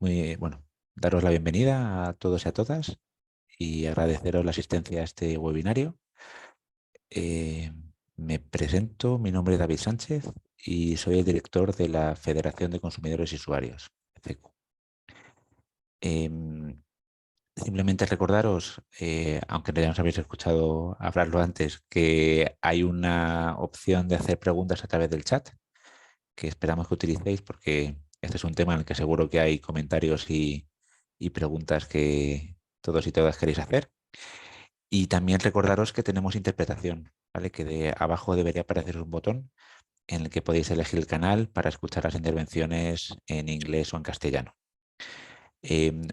Bueno, daros la bienvenida a todos y a todas y agradeceros la asistencia a este webinario. Eh, Me presento, mi nombre es David Sánchez y soy el director de la Federación de Consumidores y Usuarios, FECU. Simplemente recordaros, aunque ya nos habéis escuchado hablarlo antes, que hay una opción de hacer preguntas a través del chat que esperamos que utilicéis porque este es un tema en el que seguro que hay comentarios y preguntas que todos y todas queréis hacer. Y también recordaros que tenemos interpretación, ¿vale? Que de abajo debería aparecer un botón en el que podéis elegir el canal para escuchar las intervenciones en inglés o en castellano. Em,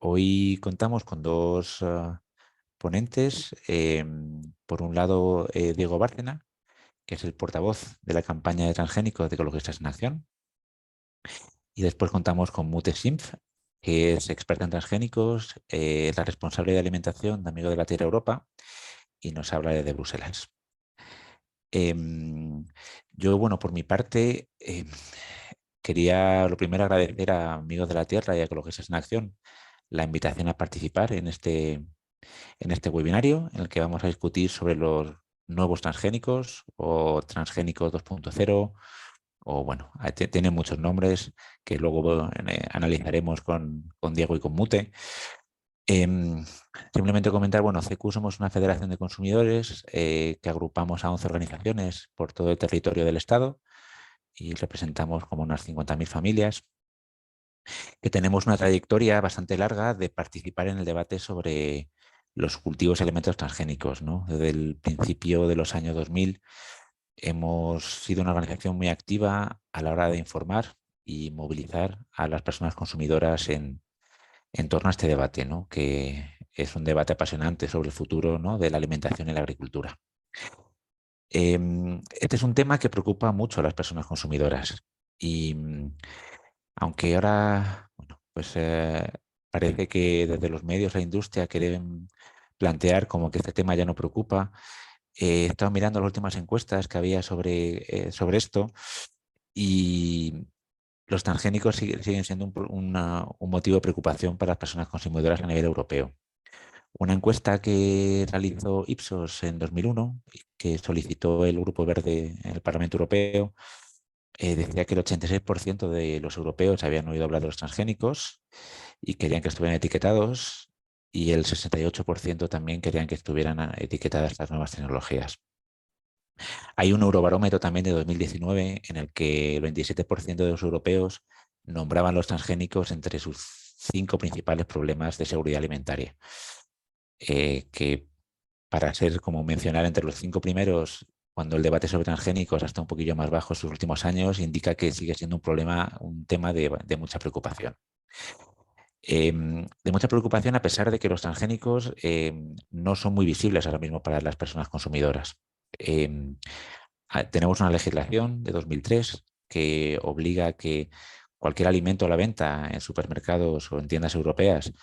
Hoy contamos con dos ponentes. Por un lado, Diego Bárcena, que es el portavoz de la campaña de transgénicos de Ecologistas en Acción. Y después contamos con Mute Simpf, que es experta en transgénicos, es la responsable de alimentación de Amigo de la Tierra Europa y nos habla desde Bruselas. Em, yo, bueno, por mi parte, quería lo primero agradecer a Amigos de la Tierra y a Ecologistas en Acción la invitación a participar en este webinario en el que vamos a discutir sobre los nuevos transgénicos o transgénicos 2.0 o bueno, tiene muchos nombres que luego analizaremos con Diego y con Mute. Em, Simplemente comentar, bueno, CECU somos una federación de consumidores que agrupamos a 11 organizaciones por todo el territorio del Estado y representamos como unas 50.000 familias, que tenemos una trayectoria bastante larga de participar en el debate sobre los cultivos y alimentos transgénicos, ¿no? Desde el principio de los años 2000 hemos sido una organización muy activa a la hora de informar y movilizar a las personas consumidoras en torno a este debate, ¿no? Que es un debate apasionante sobre el futuro, ¿no? De la alimentación y la agricultura. Este es un tema que preocupa mucho a las personas consumidoras y aunque ahora, bueno, pues parece que desde los medios, la industria quieren plantear como que este tema ya no preocupa. He estado mirando las últimas encuestas que había sobre esto y los transgénicos siguen siendo un motivo de preocupación para las personas consumidoras a nivel europeo. Una encuesta que realizó Ipsos en 2001, que solicitó el Grupo Verde en el Parlamento Europeo, decía que el 86% de los europeos habían oído hablar de los transgénicos y querían que estuvieran etiquetados, y el 68% también querían que estuvieran etiquetadas las nuevas tecnologías. Hay un eurobarómetro también de 2019 en el que el 27% de los europeos nombraban los transgénicos entre sus 5 principales problemas de seguridad alimentaria. Que para ser, como mencionar, entre los 5 primeros, cuando el debate sobre transgénicos está un poquillo más bajo en sus últimos años, indica que sigue siendo un problema, un tema de mucha preocupación. De mucha preocupación a pesar de que los transgénicos no son muy visibles ahora mismo para las personas consumidoras. Em, Tenemos una legislación de 2003 que obliga a que cualquier alimento a la venta en supermercados o en tiendas europeas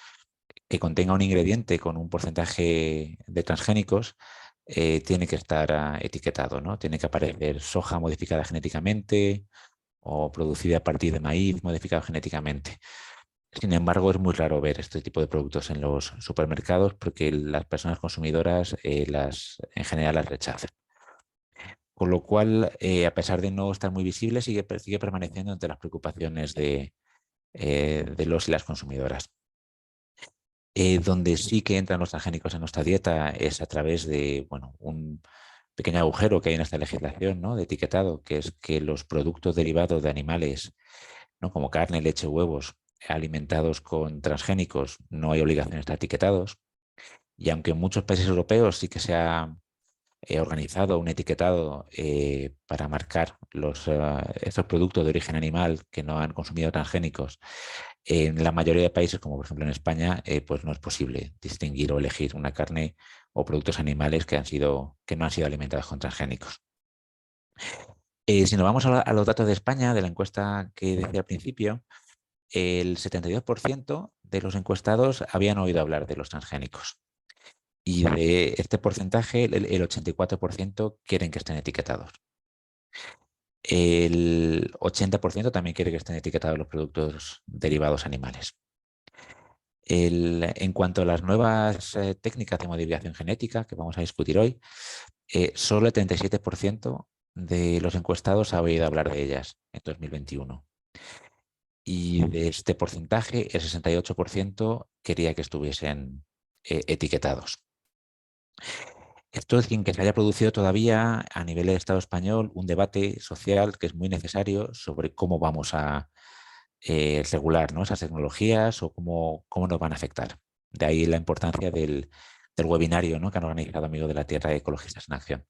que contenga un ingrediente con un porcentaje de transgénicos tiene que estar etiquetado, ¿no? Tiene que aparecer soja modificada genéticamente o producida a partir de maíz modificado genéticamente. Sin embargo, es muy raro ver este tipo de productos en los supermercados porque las personas consumidoras en general las rechazan. Con lo cual, a pesar de no estar muy visible, sigue permaneciendo entre las preocupaciones de los y las consumidoras. Donde sí que entran los transgénicos en nuestra dieta es a través de, bueno, un pequeño agujero que hay en esta legislación, ¿no? De etiquetado, que es que los productos derivados de animales, ¿no? Como carne, leche, huevos, alimentados con transgénicos, no hay obligación de estar etiquetados. Y aunque en muchos países europeos sí que se ha organizado un etiquetado para marcar estos productos de origen animal que no han consumido transgénicos, en la mayoría de países, como por ejemplo en España, pues no es posible distinguir o elegir una carne o productos animales que no han sido alimentados con transgénicos. Si nos vamos a los datos de España, de la encuesta que decía al principio, el 72% de los encuestados habían oído hablar de los transgénicos. Y de este porcentaje, el 84% quieren que estén etiquetados. El 80% también quiere que estén etiquetados los productos derivados animales. En cuanto a las nuevas técnicas de modificación genética que vamos a discutir hoy, solo el 37% de los encuestados ha oído hablar de ellas en 2021. Y de este porcentaje, el 68% quería que estuviesen etiquetados. Esto es sin que se haya producido todavía a nivel del Estado español un debate social que es muy necesario sobre cómo vamos a regular, ¿no?, esas tecnologías o cómo nos van a afectar. De ahí la importancia del webinario, ¿no?, que han organizado Amigos de la Tierra y Ecologistas en Acción.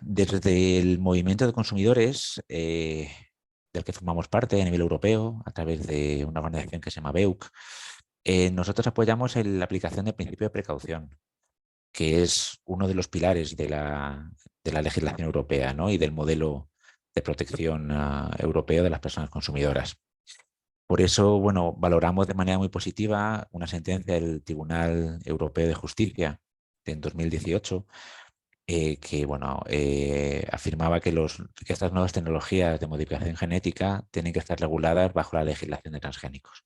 Desde el movimiento de consumidores del que formamos parte a nivel europeo, a través de una organización que se llama BEUC, nosotros apoyamos la aplicación del principio de precaución, que es uno de los pilares de la legislación europea, ¿no?, y del modelo de protección europeo de las personas consumidoras. Por eso, bueno, valoramos de manera muy positiva una sentencia del Tribunal Europeo de Justicia en 2018 que, bueno, afirmaba que estas nuevas tecnologías de modificación genética tienen que estar reguladas bajo la legislación de transgénicos.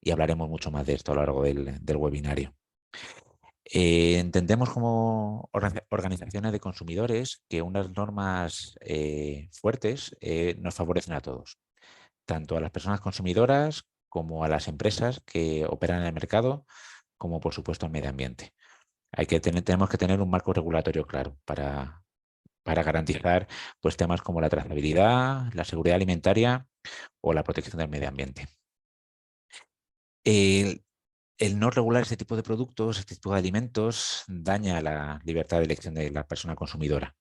Y hablaremos mucho más de esto a lo largo del webinario. Entendemos como organizaciones de consumidores que unas normas fuertes nos favorecen a todos, tanto a las personas consumidoras como a las empresas que operan en el mercado, como por supuesto al medio ambiente. Tenemos que tener un marco regulatorio claro para garantizar pues, temas como la trazabilidad, la seguridad alimentaria o la protección del medio ambiente. El no regular este tipo de productos, este tipo de alimentos, daña la libertad de elección de la persona consumidora.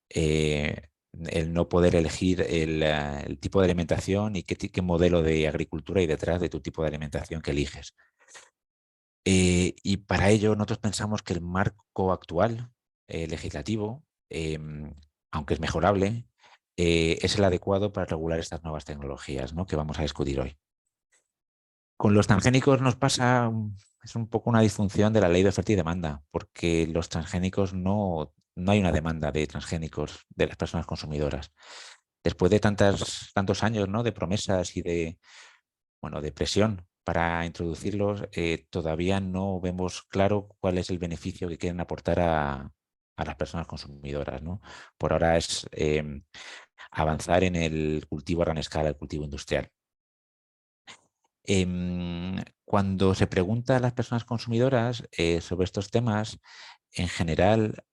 El no poder elegir el tipo de alimentación y qué modelo de agricultura hay detrás de tu tipo de alimentación que eliges. Y para ello nosotros pensamos que el marco actual legislativo, aunque es mejorable, es el adecuado para regular estas nuevas tecnologías, ¿no?, que vamos a discutir hoy. Con los transgénicos nos pasa, es un poco una disfunción de la ley de oferta y demanda, porque los transgénicos no hay una demanda de transgénicos de las personas consumidoras. Después de tantos años, ¿no?, de promesas y de presión para introducirlos, todavía no vemos claro cuál es el beneficio que quieren aportar a las personas consumidoras, ¿no? Por ahora es avanzar en el cultivo a gran escala, el cultivo industrial. Cuando se pregunta a las personas consumidoras sobre estos temas, en general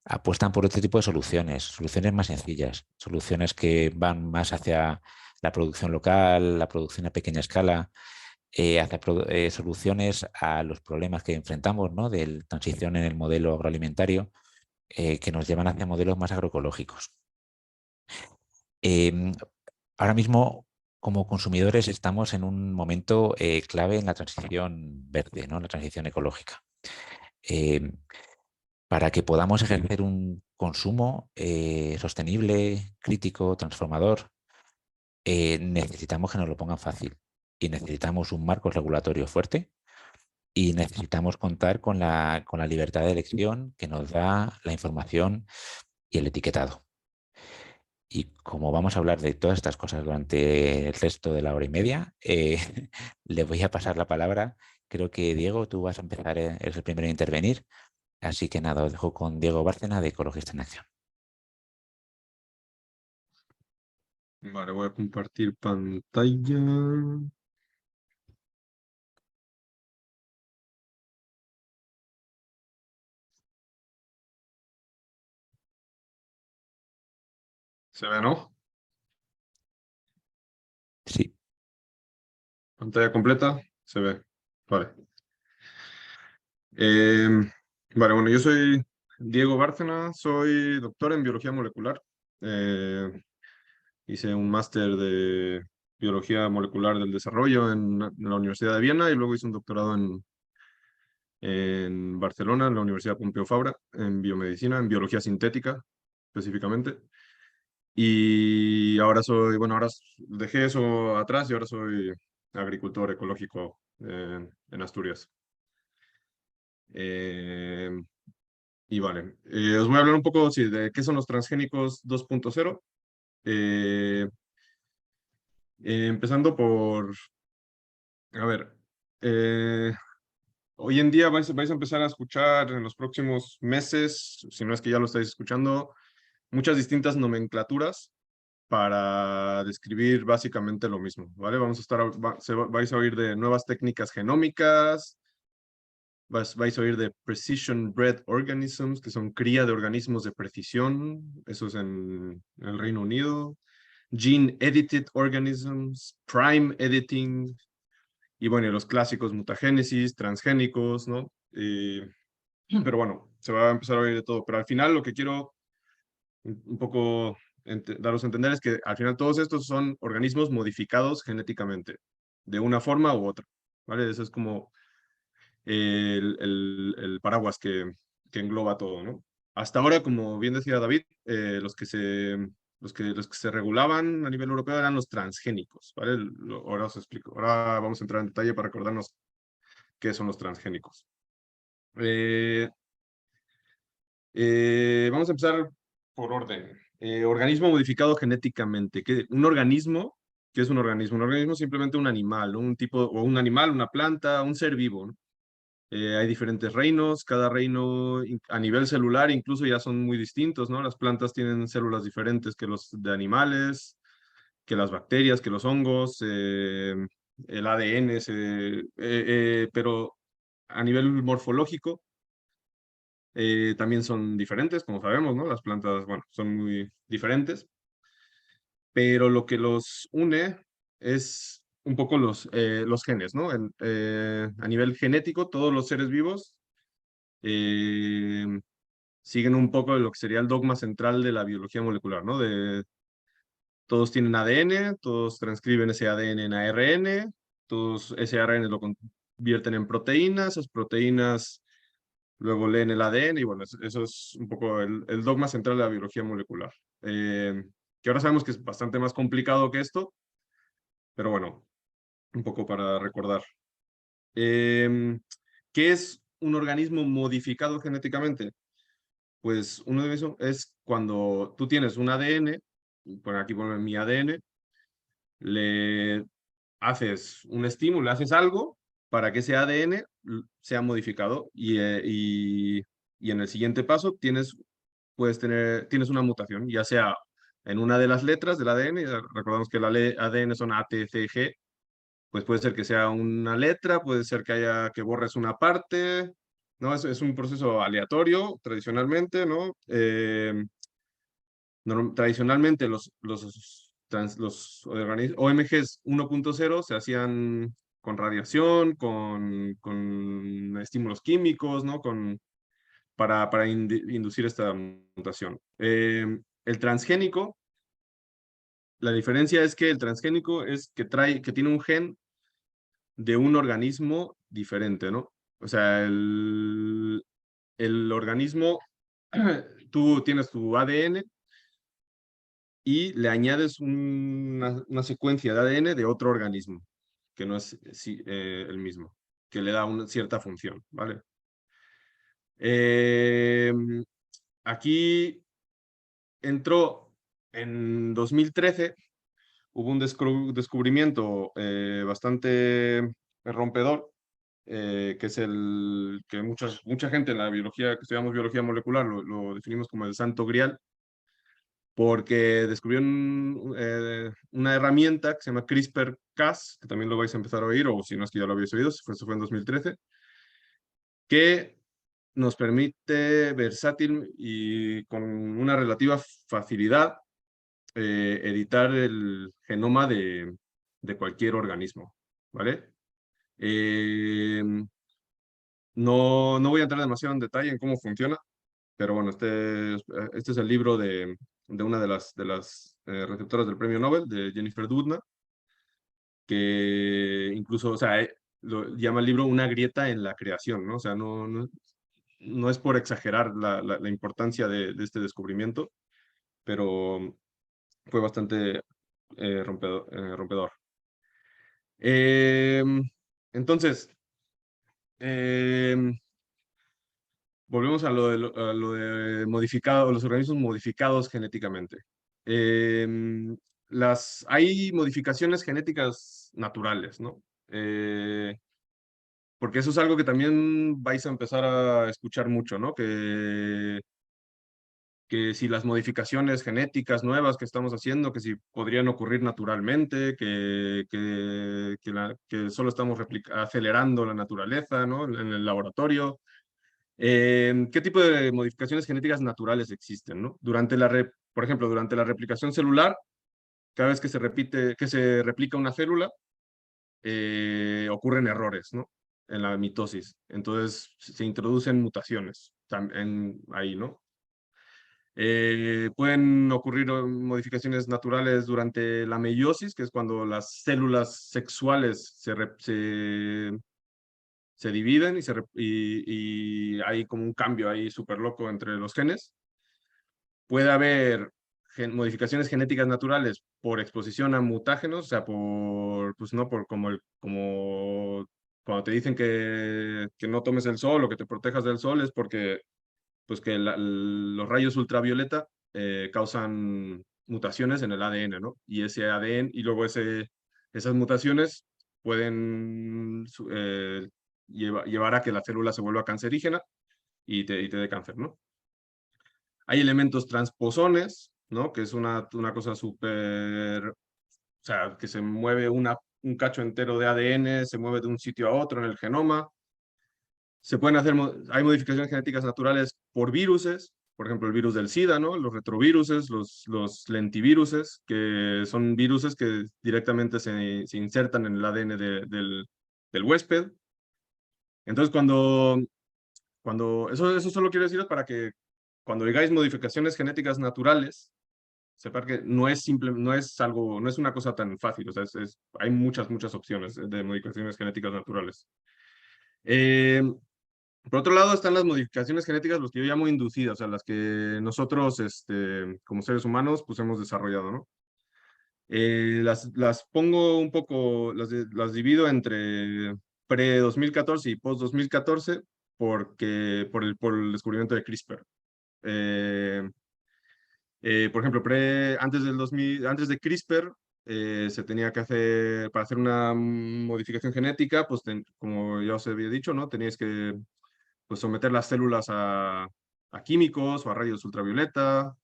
apuestan por otro tipo de soluciones más sencillas, soluciones que van más hacia la producción local, la producción a pequeña escala, hacia soluciones a los problemas que enfrentamos, ¿no?, de transición en el modelo agroalimentario, que nos llevan hacia modelos más agroecológicos. Em, Ahora mismo, como consumidores, estamos en un momento clave en la transición verde, ¿no?, la transición ecológica. Em, para que podamos ejercer un consumo sostenible, crítico, transformador, necesitamos que nos lo pongan fácil y necesitamos un marco regulatorio fuerte y necesitamos contar con la libertad de elección que nos da la información y el etiquetado. Y como vamos a hablar de todas estas cosas durante el resto de la hora y media, le voy a pasar la palabra. Creo que Diego, tú vas a empezar, eres el primero en intervenir. Así que nada, os dejo con Diego Bárcena de Ecologista en Acción. Vale, voy a compartir pantalla. ¿Se ve, no? Sí, Pantalla completa, se ve. Vale. Em, vale, bueno, yo soy Diego Bárcena, soy doctor en biología molecular. Eh, Hice un máster de biología molecular del desarrollo en la Universidad de Viena y luego hice un doctorado en Barcelona, en la Universidad Pompeu Fabra, en biomedicina, en biología sintética específicamente. Y ahora ahora dejé eso atrás y ahora soy agricultor ecológico en Asturias. Eh, Y vale, os voy a hablar un poco sí, de qué son los transgénicos 2.0. Eh, Empezando por, a ver, eh, hoy en día vais a empezar a escuchar en los próximos meses, si no es que ya lo estáis escuchando, muchas distintas nomenclaturas para describir básicamente lo mismo, ¿vale? Vamos a estar, vais a oír de nuevas técnicas genómicas, vais a oír de precision bred organisms, que son cría de organismos de precisión, eso es en el Reino Unido, gene edited organisms, prime editing, y bueno, y los clásicos mutagénesis, transgénicos, ¿no? Pero bueno, se va a empezar a oír de todo, pero al final lo que quiero un poco daros a entender es que al final todos estos son organismos modificados genéticamente, de una forma u otra, ¿vale? Eso es como el paraguas que engloba todo, ¿no? Hasta ahora, como bien decía David, los que se regulaban a nivel europeo eran los transgénicos, ¿vale? Ahora os explico. Ahora vamos a entrar en detalle para recordarnos qué son los transgénicos. Eh, Vamos a empezar por orden. Organismo modificado genéticamente. Un organismo, ¿qué es un organismo? Un organismo es simplemente un animal, ¿no? Un tipo, o un animal, una planta, un ser vivo, ¿no? Hay diferentes reinos, cada reino a nivel celular incluso ya son muy distintos, ¿no? Las plantas tienen células diferentes que los de animales, que las bacterias, que los hongos, el ADN, pero a nivel morfológico también son diferentes, como sabemos, ¿no? Las plantas, bueno, son muy diferentes, pero lo que los une es un poco los genes, ¿no? A nivel genético, todos los seres vivos eh, siguen un poco de lo que sería el dogma central de la biología molecular, ¿no? Todos tienen ADN, todos transcriben ese ADN en ARN, todos ese ARN lo convierten en proteínas, esas proteínas luego leen el ADN y bueno, eso es un poco el dogma central de la biología molecular. Eh, que ahora sabemos que es bastante más complicado que esto, pero bueno, un poco para recordar. ¿Qué es un organismo modificado genéticamente? Pues uno de esos es cuando tú tienes un ADN, por aquí pongo mi ADN, le haces un estímulo, le haces algo para que ese ADN sea modificado y en el siguiente paso tienes una mutación, ya sea en una de las letras del ADN, recordamos que el ADN son A, T, C, G, pues puede ser que sea una letra, puede ser que borres una parte, ¿no? Es un proceso aleatorio tradicionalmente, ¿no? Tradicionalmente los OMGs 1.0 se hacían con radiación, con estímulos químicos, ¿no? Para inducir esta mutación. El transgénico, la diferencia es que el transgénico es que tiene un gen de un organismo diferente, ¿no? O sea, el organismo, tú tienes tu ADN y le añades una secuencia de ADN de otro organismo, que no es el mismo, que le da una cierta función, ¿vale? Eh, Aquí entró en 2013, hubo un descubrimiento bastante rompedor, que es el que mucha gente en la biología, que estudiamos biología molecular, lo definimos como el santo grial, porque descubrieron una herramienta que se llama CRISPR-Cas, que también lo vais a empezar a oír, o si no es que ya lo habéis oído, eso fue en 2013, que nos permite versátil y con una relativa facilidad editar el genoma de cualquier organismo, ¿vale? Eh, no voy a entrar demasiado en detalle en cómo funciona, pero bueno, este es el libro de una de las receptoras del premio Nobel, de Jennifer Doudna, que incluso, o sea, lo llama el libro Una grieta en la creación, ¿no? O sea, no es por exagerar la importancia de este descubrimiento, pero fue bastante rompedor. Entonces, em, volvemos a lo de modificado, los organismos modificados genéticamente. Hay modificaciones genéticas naturales, ¿no? Porque eso es algo que también vais a empezar a escuchar mucho, ¿no? Que si las modificaciones genéticas nuevas que estamos haciendo, que si podrían ocurrir naturalmente, que solo estamos acelerando la naturaleza, ¿no? En el laboratorio. ¿Qué tipo de modificaciones genéticas naturales existen, ¿no? Por ejemplo, durante la replicación celular, cada vez que que se replica una célula, ocurren errores, ¿no? En la mitosis. Entonces se introducen mutaciones ahí, ¿no? Pueden ocurrir modificaciones naturales durante la meiosis, que es cuando las células sexuales se dividen y hay como un cambio ahí súper loco entre los genes. Puede haber modificaciones genéticas naturales por exposición a mutágenos, o sea, pues no por como cuando te dicen que no tomes el sol o que te protejas del sol, es porque pues que los rayos ultravioleta causan mutaciones en el ADN, ¿no? Y ese ADN, y luego esas mutaciones pueden llevar a que la célula se vuelva cancerígena y te dé cáncer, ¿no? Hay elementos transposones, ¿no? Que es una cosa súper, o sea, que se mueve un cacho entero de ADN, se mueve de un sitio a otro en el genoma. Hay modificaciones genéticas naturales por viruses, por ejemplo, el virus del SIDA, ¿no? Los retroviruses, los lentiviruses, que son viruses que directamente se insertan en el ADN del huésped. Entonces, eso solo quiero deciros para que cuando digáis modificaciones genéticas naturales, sepan que no es una cosa tan fácil, o sea, hay muchas opciones de modificaciones genéticas naturales. Por otro lado están las modificaciones genéticas, los que yo llamo inducidas, o sea, las que nosotros, como seres humanos, pues hemos desarrollado, ¿no? Las pongo un poco, las divido entre pre-2014 y post-2014 por el descubrimiento de CRISPR. Por ejemplo, antes de CRISPR, se tenía que hacer, para hacer una modificación genética, pues como ya os había dicho, ¿no? Teníais que pues, someter las células a químicos o a rayos ultravioleta.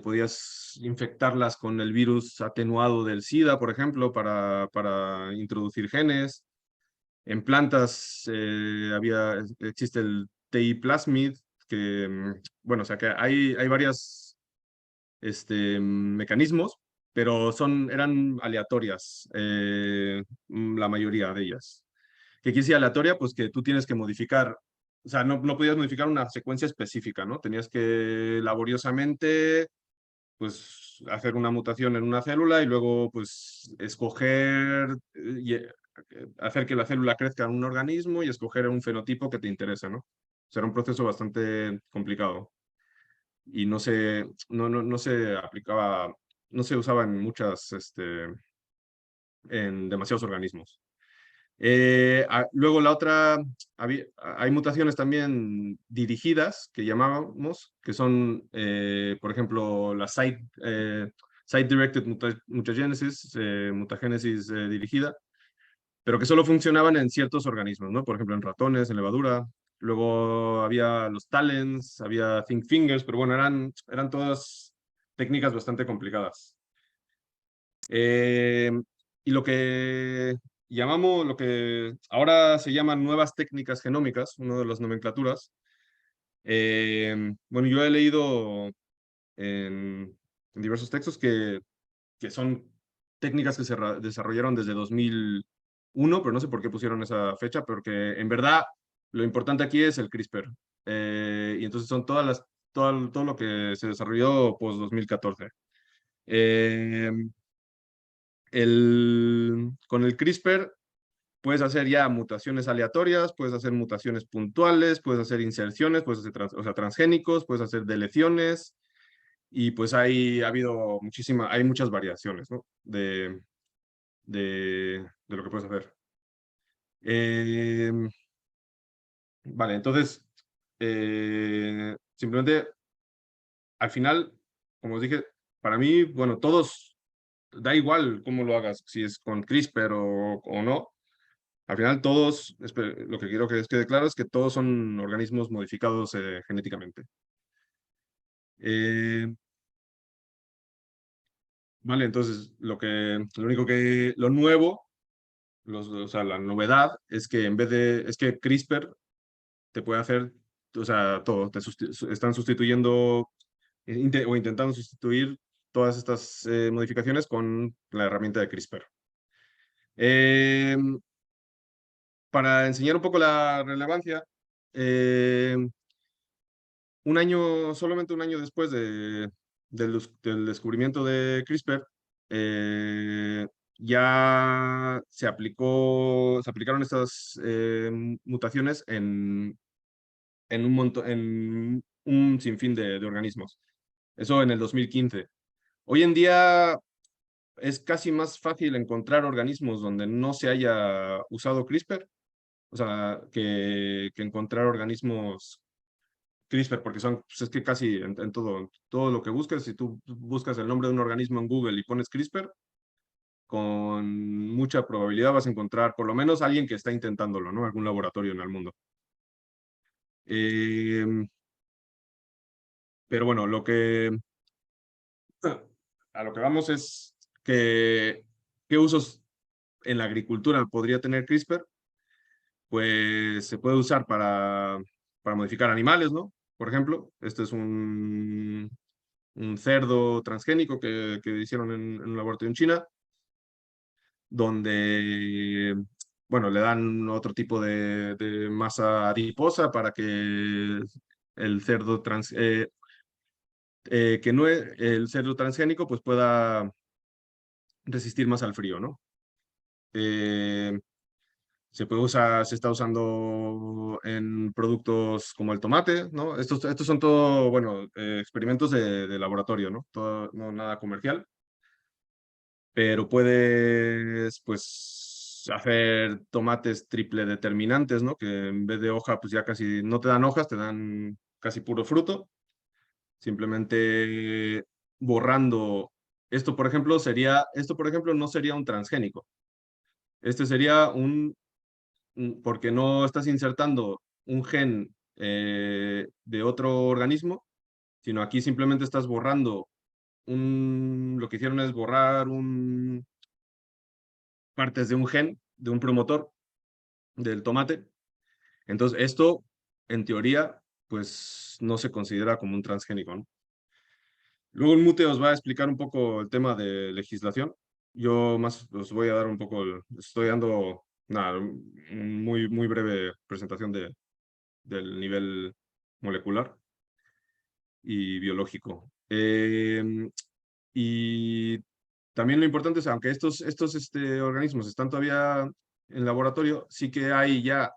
Podías infectarlas con el virus atenuado del SIDA, por ejemplo, para introducir genes. En plantas existe el TI plasmid, bueno, o sea que hay varias mecanismos, pero eran aleatorias, la mayoría de ellas. ¿Qué quiere decir aleatoria? Pues que tú tienes que modificar, o sea, no podías modificar una secuencia específica, ¿no? Tenías que laboriosamente, pues, hacer una mutación en una célula y luego, pues, escoger hacer que la célula crezca en un organismo y escoger un fenotipo que te interese, ¿no? O sea, era un proceso bastante complicado y no se aplicaba, no se usaba en demasiados organismos. Luego hay mutaciones también dirigidas que llamábamos, que son, por ejemplo, la Site-Directed Mutagenesis, mutagénesis dirigida, pero que solo funcionaban en ciertos organismos, ¿no? Por ejemplo, en ratones, en levadura. Luego había los talents, había think fingers, pero bueno, eran todas técnicas bastante complicadas. Y lo que ahora se llaman nuevas técnicas genómicas, una de las nomenclaturas. Bueno, yo he leído en diversos textos que son técnicas que se desarrollaron desde 2001, pero no sé por qué pusieron esa fecha, porque en verdad lo importante aquí es el CRISPR. Y entonces son todo lo que se desarrolló post 2014. Con el CRISPR puedes hacer ya mutaciones aleatorias, puedes hacer mutaciones puntuales, puedes hacer inserciones, puedes hacer o sea, transgénicos, puedes hacer deleciones y pues hay muchas variaciones, ¿no? De lo que puedes hacer. Vale, entonces, simplemente, al final, como os dije, para mí, bueno, todos, da igual cómo lo hagas, si es con CRISPR o no. Al final todos, lo que quiero que quede claro es que todos son organismos modificados genéticamente. Vale, entonces lo nuevo, o sea, la novedad es que es que CRISPR te puede hacer, o sea, todo, están sustituyendo o intentando sustituir todas estas modificaciones con la herramienta de CRISPR. Eh, para enseñar un poco la relevancia, eh, solamente un año después del descubrimiento de CRISPR, ya se aplicaron estas mutaciones en un sinfín de organismos. Eso en el 2015. Hoy en día es casi más fácil encontrar organismos donde no se haya usado CRISPR, o sea, que encontrar organismos CRISPR, porque pues es que casi en todo lo que buscas, si tú buscas el nombre de un organismo en Google y pones CRISPR, con mucha probabilidad vas a encontrar por lo menos alguien que está intentándolo, ¿no? Algún laboratorio en el mundo. Eh, pero bueno, a lo que vamos es que qué usos en la agricultura podría tener CRISPR. Pues se puede usar para modificar animales, ¿no? Por ejemplo, este es un cerdo transgénico que hicieron en un laboratorio en China, donde, bueno, le dan otro tipo de masa adiposa para que el cerdo que no es el cerdo transgénico pues pueda resistir más al frío, ¿no? Eh, se está usando en productos como el tomate, ¿no? Estos son todo, bueno, experimentos de laboratorio, ¿no? Todo, no nada comercial, pero puedes, pues, hacer tomates triple determinantes, ¿no? Que en vez de hoja, pues ya casi no te dan hojas, te dan casi puro fruto. Simplemente borrando esto, por ejemplo, no sería un transgénico. Este sería porque no estás insertando un gen de otro organismo, sino aquí simplemente estás borrando lo que hicieron es borrar partes de un gen, de un promotor del tomate. Entonces, esto, en teoría, pues no se considera como un transgénico, ¿no? Luego el Mute os va a explicar un poco el tema de legislación. Yo más os voy a dar un poco, estoy dando una muy breve presentación del nivel molecular y biológico. Y también lo importante es, aunque estos organismos están todavía en laboratorio, sí que hay ya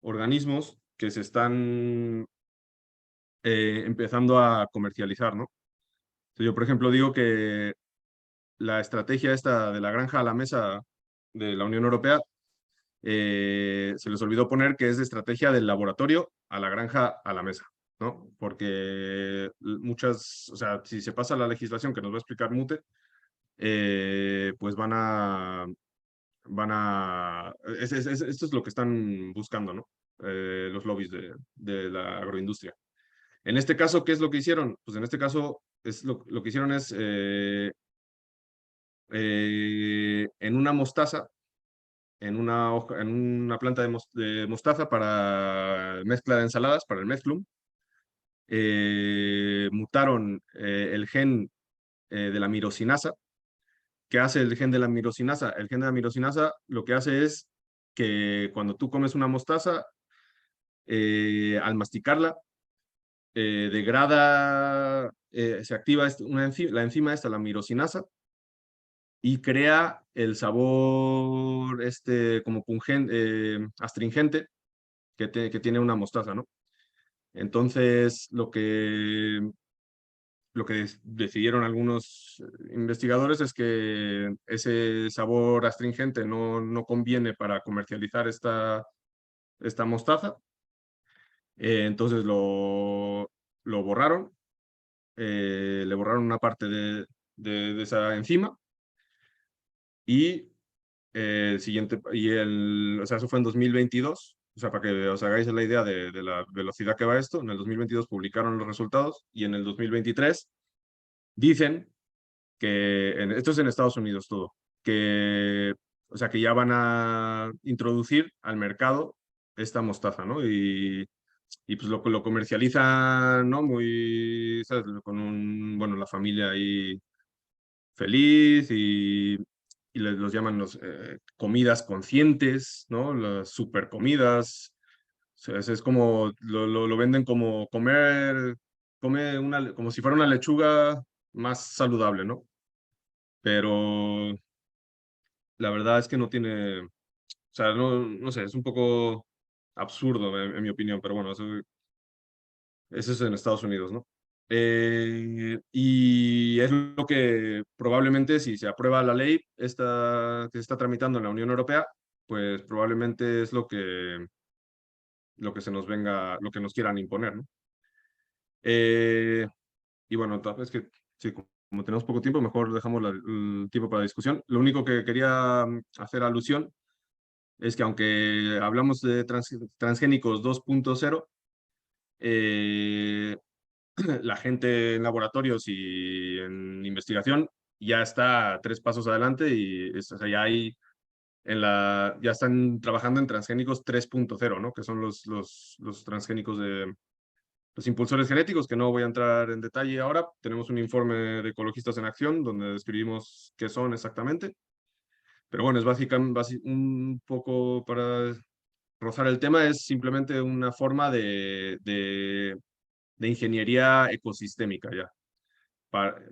organismos que se están empezando a comercializar, ¿no? Entonces yo, por ejemplo, digo que la estrategia esta de la granja a la mesa de la Unión Europea, se les olvidó poner que es de estrategia del laboratorio a la granja a la mesa, ¿no? Porque o sea, si se pasa la legislación que nos va a explicar Mute, pues esto es lo que están buscando, ¿no? Los lobbies de la agroindustria. En este caso, ¿qué es lo que hicieron? Pues en este caso, lo que hicieron es en una mostaza, en una planta de mostaza para mezcla de ensaladas, para el mezclum, mutaron el gen de la mirosinasa. ¿Qué hace el gen de la mirosinasa? El gen de la mirosinasa lo que hace es que cuando tú comes una mostaza, al masticarla, se activa la enzima esta, la mirosinasa, y crea el sabor como astringente que tiene una mostaza, ¿no? Entonces, lo que decidieron algunos investigadores es que ese sabor astringente no conviene para comercializar esta mostaza, Entonces lo borraron, le borraron una parte de esa enzima y el siguiente, o sea, eso fue en 2022, o sea, para que os hagáis la idea de la velocidad que va esto, en el 2022 publicaron los resultados y en el 2023 dicen esto es en Estados Unidos todo, que, o sea, que ya van a introducir al mercado esta mostaza, ¿no? Y pues lo comercializan, ¿no? Muy, ¿sabes? Con bueno, la familia ahí feliz y los llaman comidas conscientes, ¿no? Las super comidas. O sea, es como, lo venden como como si fuera una lechuga más saludable, ¿no? Pero la verdad es que no tiene, o sea, no sé, es un poco absurdo en mi opinión, pero bueno, eso es en Estados Unidos, ¿no? Y es lo que probablemente si se aprueba la ley que se está tramitando en la Unión Europea, pues probablemente es lo que se nos venga, lo que nos quieran imponer, ¿no? Y bueno, es que sí, como tenemos poco tiempo, mejor dejamos el tiempo para la discusión. Lo único que quería hacer alusión es que aunque hablamos de transgénicos 2.0, eh, la gente en laboratorios y en investigación ya está 3 pasos adelante y o sea, ya están trabajando en transgénicos 3.0, ¿no? Que son los transgénicos de los impulsores genéticos, que no voy a entrar en detalle ahora. Tenemos un informe de Ecologistas en Acción donde describimos qué son exactamente. Pero bueno, es básicamente un poco para rozar el tema, es simplemente una forma de ingeniería ecosistémica ya.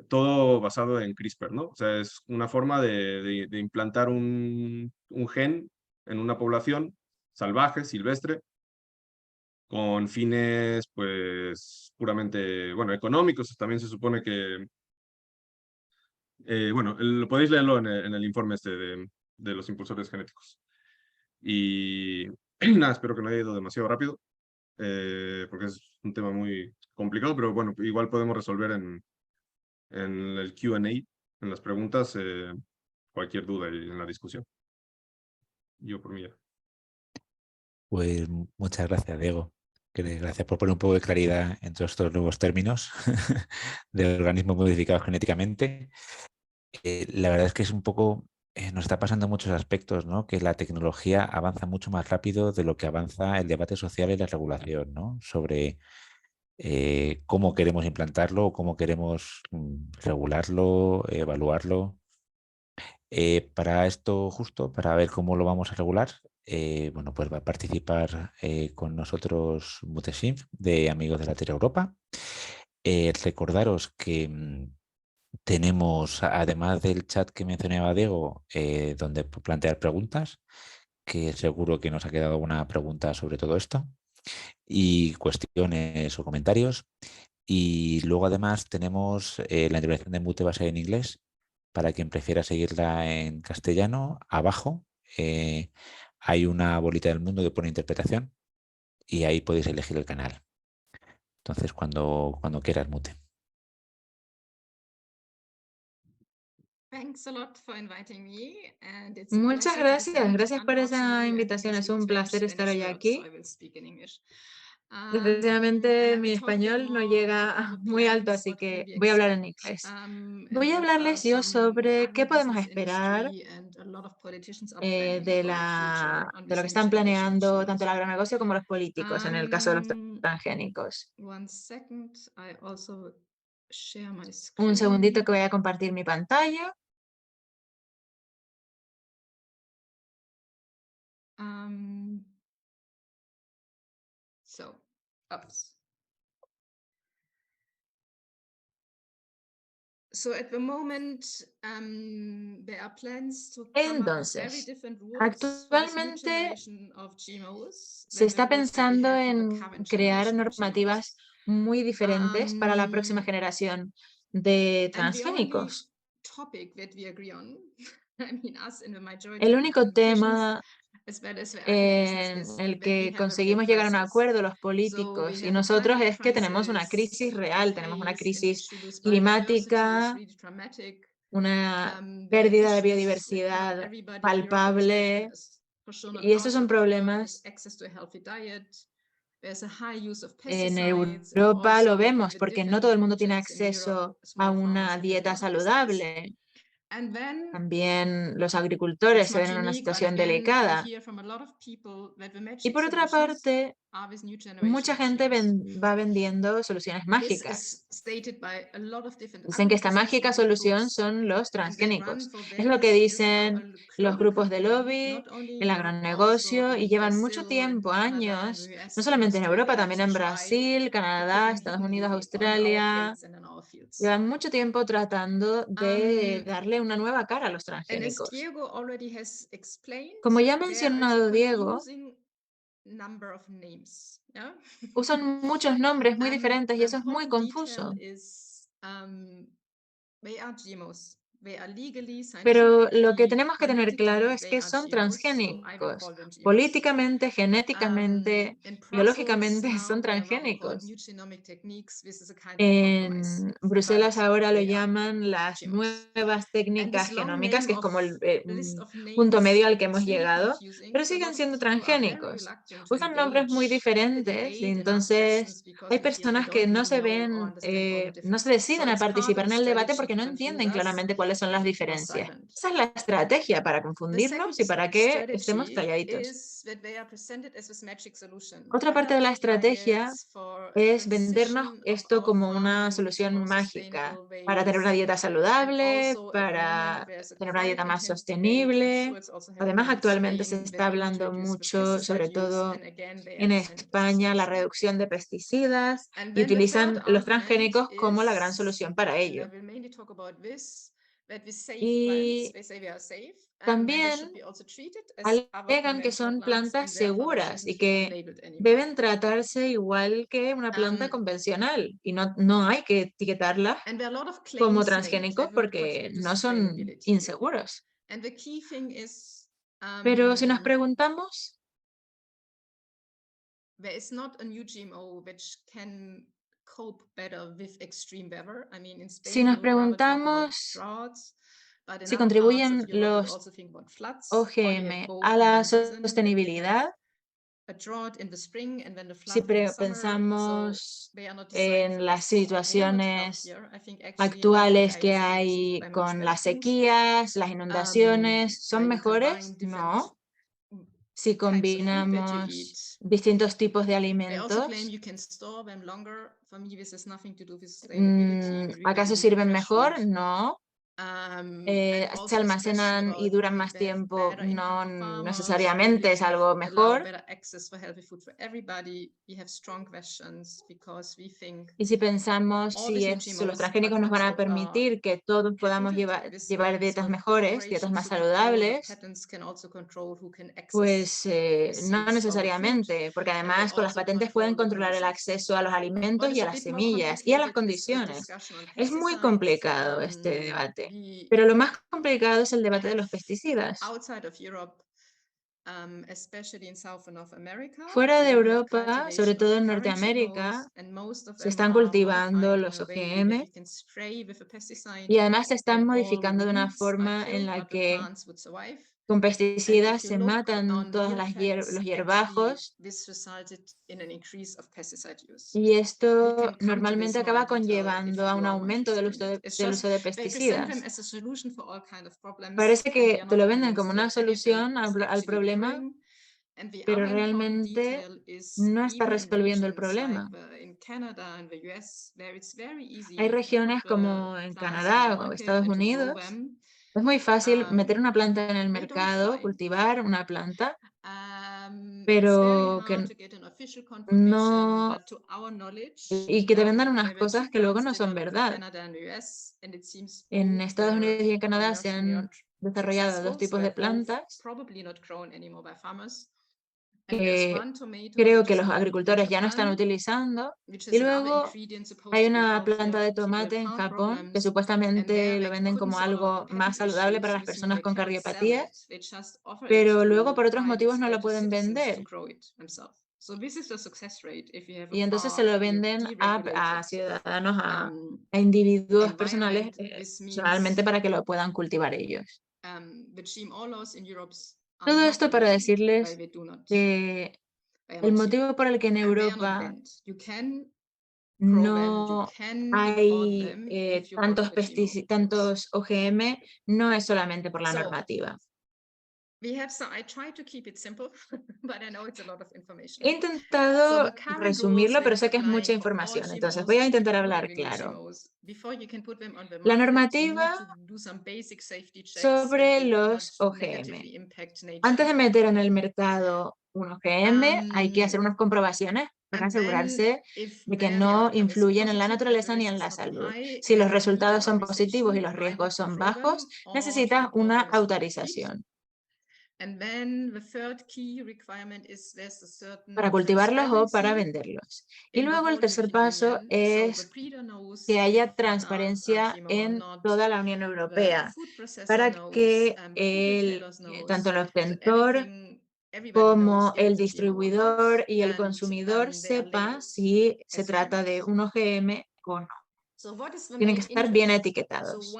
Todo basado en CRISPR, ¿no? O sea, es una forma de implantar un gen en una población salvaje, silvestre, con fines, pues, puramente, bueno, económicos. También se supone que, bueno, podéis leerlo en el informe este de los impulsores genéticos. Y nada, espero que no haya ido demasiado rápido, porque es un tema muy complicado, pero bueno, igual podemos resolver en el Q&A, en las preguntas, cualquier duda en la discusión. Yo por mí ya. Pues muchas gracias, Diego. Gracias por poner un poco de claridad en todos estos nuevos términos de organismos modificados genéticamente. La verdad es que es un poco, nos está pasando en muchos aspectos, ¿no? Que la tecnología avanza mucho más rápido de lo que avanza el debate social y la regulación, ¿no? Sobre cómo queremos implantarlo, cómo queremos regularlo, evaluarlo. Para esto justo, para ver cómo lo vamos a regular, bueno, pues va a participar con nosotros Mutesim, de Amigos de la Tierra Europa. Recordaros que tenemos, además del chat que mencionaba Diego, donde plantear preguntas, que seguro que nos ha quedado alguna pregunta sobre todo esto, y cuestiones o comentarios. Y luego además tenemos la intervención de Mute va a ser en inglés, para quien prefiera seguirla en castellano. Abajo hay una bolita del mundo que pone interpretación y ahí podéis elegir el canal. Entonces, cuando quieras, Mute. Muchas gracias, gracias por esa invitación. Es un placer estar hoy aquí. Desgraciadamente mi español no llega muy alto, así que voy a hablar en inglés. Voy a hablarles yo sobre qué podemos esperar de lo que están planeando tanto el agronegocio como los políticos en el caso de los transgénicos. Un segundito que voy a compartir mi pantalla. Entonces, actualmente se está pensando en crear normativas muy diferentes para la próxima generación de transgénicos. El único tema en el que conseguimos llegar a un acuerdo los políticos y nosotros es que tenemos una crisis real, tenemos una crisis climática, una pérdida de biodiversidad palpable y estos son problemas. En Europa lo vemos porque no todo el mundo tiene acceso a una dieta saludable. También los agricultores se ven en una situación delicada. Y por otra parte, mucha gente va vendiendo soluciones mágicas. Dicen que esta mágica solución son los transgénicos. Es lo que dicen los grupos de lobby, el agronegocio, y llevan mucho tiempo, años, no solamente en Europa, también en Brasil, Canadá, Estados Unidos, Australia. Llevan mucho tiempo tratando de darle una nueva cara a los transgénicos. Como ya ha mencionado Diego, usan muchos nombres muy diferentes y eso es muy confuso. Pero lo que tenemos que tener claro es que son transgénicos. Políticamente, genéticamente, biológicamente son transgénicos. En Bruselas ahora lo llaman las nuevas técnicas genómicas, que es como el punto medio al que hemos llegado, pero siguen siendo transgénicos. Usan nombres muy diferentes y entonces hay personas que no se ven, no se deciden a participar en el debate porque no entienden claramente cuáles son las diferencias. Esa es la estrategia para confundirnos y para que estemos calladitos. Otra parte de la estrategia es vendernos esto como una solución mágica para tener una dieta saludable, para tener una dieta más sostenible. Además, actualmente se está hablando mucho, sobre todo en España, la reducción de pesticidas y utilizan los transgénicos como la gran solución para ello. Y también alegan que son plantas seguras y que deben tratarse igual que una planta convencional y no hay que etiquetarlas como transgénicos porque no son inseguros. Pero si nos preguntamos, si nos preguntamos si contribuyen los OGM a la sostenibilidad, si pensamos en las situaciones actuales que hay con las sequías, las inundaciones, ¿son mejores? No. Si combinamos distintos tipos de alimentos, ¿acaso sirven mejor? No. Se almacenan y duran más tiempo, no necesariamente es algo mejor. Y si pensamos si los transgénicos nos van a permitir que todos podamos llevar dietas mejores, dietas más saludables, pues no necesariamente, porque además con las patentes pueden controlar el acceso a los alimentos y a las semillas y a las condiciones. Es muy complicado este debate, pero lo más complicado es el debate de los pesticidas. Fuera de Europa, sobre todo en Norteamérica, se están cultivando los OGM y además se están modificando de una forma en la que con pesticidas se matan todos los hierbajos y esto normalmente acaba conllevando a un aumento del uso de pesticidas. Parece que te lo venden como una solución al problema, pero realmente no está resolviendo el problema. Hay regiones como en Canadá o Estados Unidos. Es muy fácil meter una planta en el mercado, cultivar una planta, pero que no, y que te vendan unas cosas que luego no son verdad. En Estados Unidos y en Canadá se han desarrollado dos tipos de plantas que creo que los agricultores ya no están utilizando. Y luego hay una planta de tomate en Japón que supuestamente lo venden como algo más saludable para las personas con cardiopatías, pero luego por otros motivos no lo pueden vender. Y entonces se lo venden a ciudadanos, a individuos personales, personalmente para que lo puedan cultivar ellos. Todo esto para decirles que el motivo por el que en Europa no hay tantos OGM no es solamente por la normativa. He intentado resumirlo, pero sé que es mucha información, entonces voy a intentar hablar claro. La normativa sobre los OGM. Antes de meter en el mercado un OGM, hay que hacer unas comprobaciones para asegurarse de que no influyen en la naturaleza ni en la salud. Si los resultados son positivos y los riesgos son bajos, necesitas una autorización para cultivarlos o para venderlos. Y luego el tercer paso es que haya transparencia en toda la Unión Europea para que tanto el obtentor como el distribuidor y el consumidor sepa si se trata de un OGM o no. Tienen que estar bien etiquetados.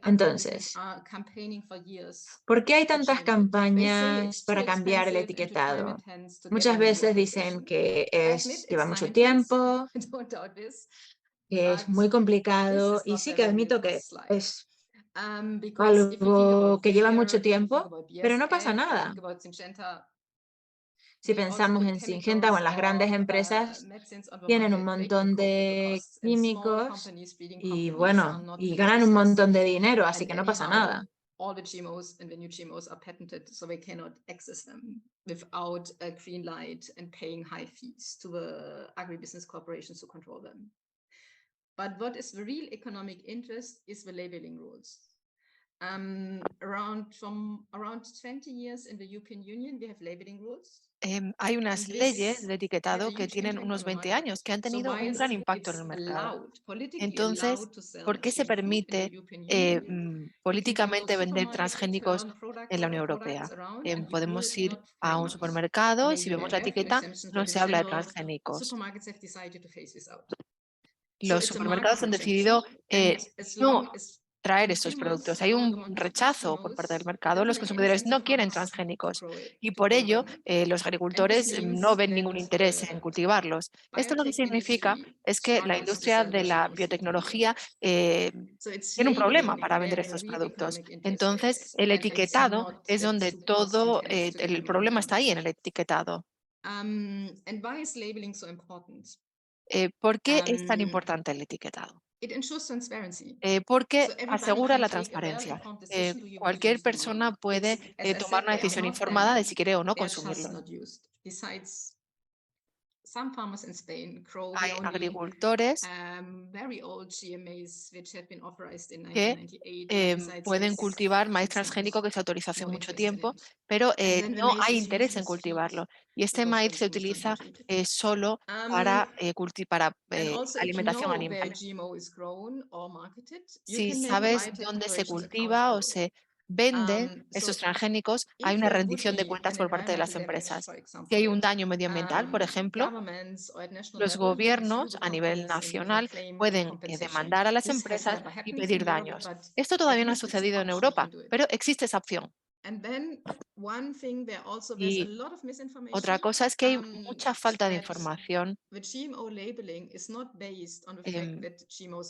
Entonces, ¿por qué hay tantas campañas para cambiar el etiquetado? Muchas veces dicen que lleva mucho tiempo, que es muy complicado, y sí que admito que es algo que lleva mucho tiempo, pero no pasa nada. Si pensamos en Syngenta o en las grandes empresas, tienen un montón de químicos y bueno, y ganan un montón de dinero, así que no pasa nada. All the GMOs and the new GMOs are patented, so they cannot access them without a green light and paying high fees to the agribusiness corporations to control them. But what is the real economic interest is the labeling rules. Around 20 years in the European Union, we have labeling rules. Hay unas leyes de etiquetado que tienen unos 20 años que han tenido un gran impacto en el mercado. Entonces, ¿por qué se permite políticamente vender transgénicos en la Unión Europea? Podemos ir a un supermercado y si vemos la etiqueta no se habla de transgénicos. Los supermercados han decidido no traer estos productos. Hay un rechazo por parte del mercado. Los consumidores no quieren transgénicos y por ello los agricultores no ven ningún interés en cultivarlos. Esto lo que significa es que la industria de la biotecnología tiene un problema para vender estos productos. Entonces, el etiquetado es donde todo el problema está ahí, en el etiquetado. ¿Por qué es tan importante el etiquetado? Porque asegura la transparencia. Cualquier persona puede tomar una decisión informada de si quiere o no consumirlo. Hay agricultores que pueden cultivar maíz transgénico que se autorizó hace mucho tiempo, pero no hay interés en cultivarlo. Y este maíz se utiliza solo para alimentación animal. Si sabes dónde se cultiva o se vende estos transgénicos, hay una rendición de cuentas por parte de las empresas. Si hay un daño medioambiental, por ejemplo, los gobiernos a nivel nacional pueden demandar a las empresas y pedir daños. Esto todavía no ha sucedido en Europa, pero existe esa opción. Y otra cosa es que hay mucha falta de información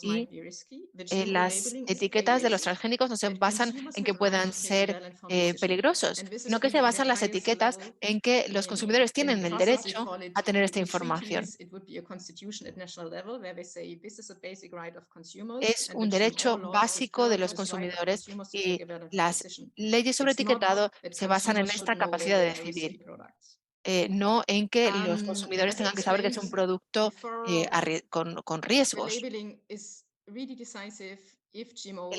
y las etiquetas de los transgénicos no se basan en que puedan ser peligrosos, sino que se basan las etiquetas en que los consumidores tienen el derecho a tener esta información. Es un derecho básico de los consumidores y las leyes sobre etiquetado se basan en esta capacidad de decidir, no en que los consumidores tengan que saber que es un producto con riesgos. El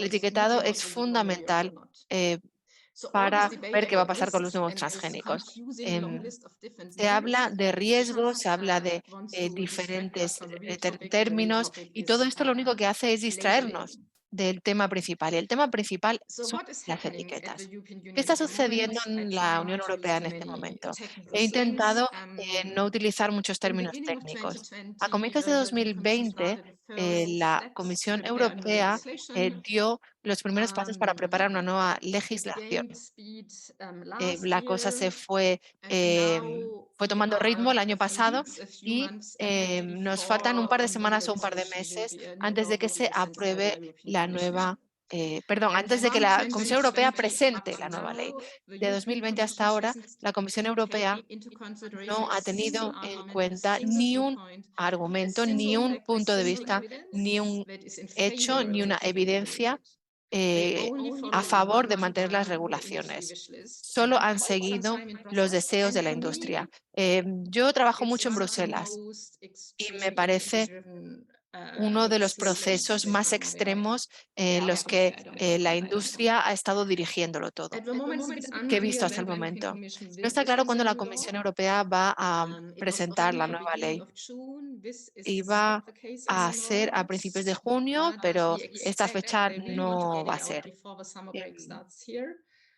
etiquetado es fundamental para ver qué va a pasar con los nuevos transgénicos. Se habla de riesgos, se habla de diferentes términos y todo esto lo único que hace es distraernos del tema principal. Y el tema principal son las etiquetas. ¿Qué está sucediendo en la Unión Europea en este momento? He intentado no utilizar muchos términos técnicos. A comienzos de 2020, la Comisión Europea dio los primeros pasos para preparar una nueva legislación. La cosa se fue tomando ritmo el año pasado y nos faltan un par de semanas o un par de meses antes de que se apruebe la nueva, antes de que la Comisión Europea presente la nueva ley. De 2020 hasta ahora, la Comisión Europea no ha tenido en cuenta ni un argumento, ni un punto de vista, ni un hecho, ni una evidencia a favor de mantener las regulaciones. Solo han seguido los deseos de la industria. Yo trabajo mucho en Bruselas y me parece uno de los procesos más extremos en los que la industria ha estado dirigiéndolo todo, que he visto hasta el momento. No está claro cuándo la Comisión Europea va a presentar la nueva ley. Iba a ser a principios de junio, pero esta fecha no va a ser.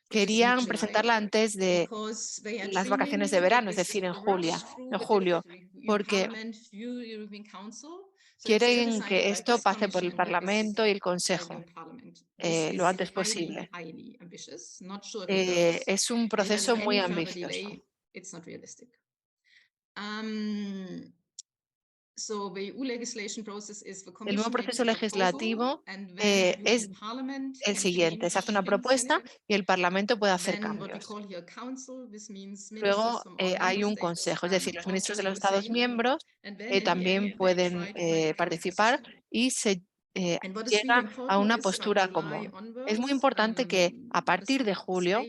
Querían presentarla antes de las vacaciones de verano, es decir, en julio, porque quieren que esto pase por el Parlamento y el Consejo lo antes posible. Es un proceso muy ambicioso. El nuevo proceso legislativo es el siguiente. Se hace una propuesta y el Parlamento puede hacer cambios. Luego hay un consejo, es decir, los ministros de los Estados miembros también pueden participar y se llega a una postura común. Es muy importante que a partir de julio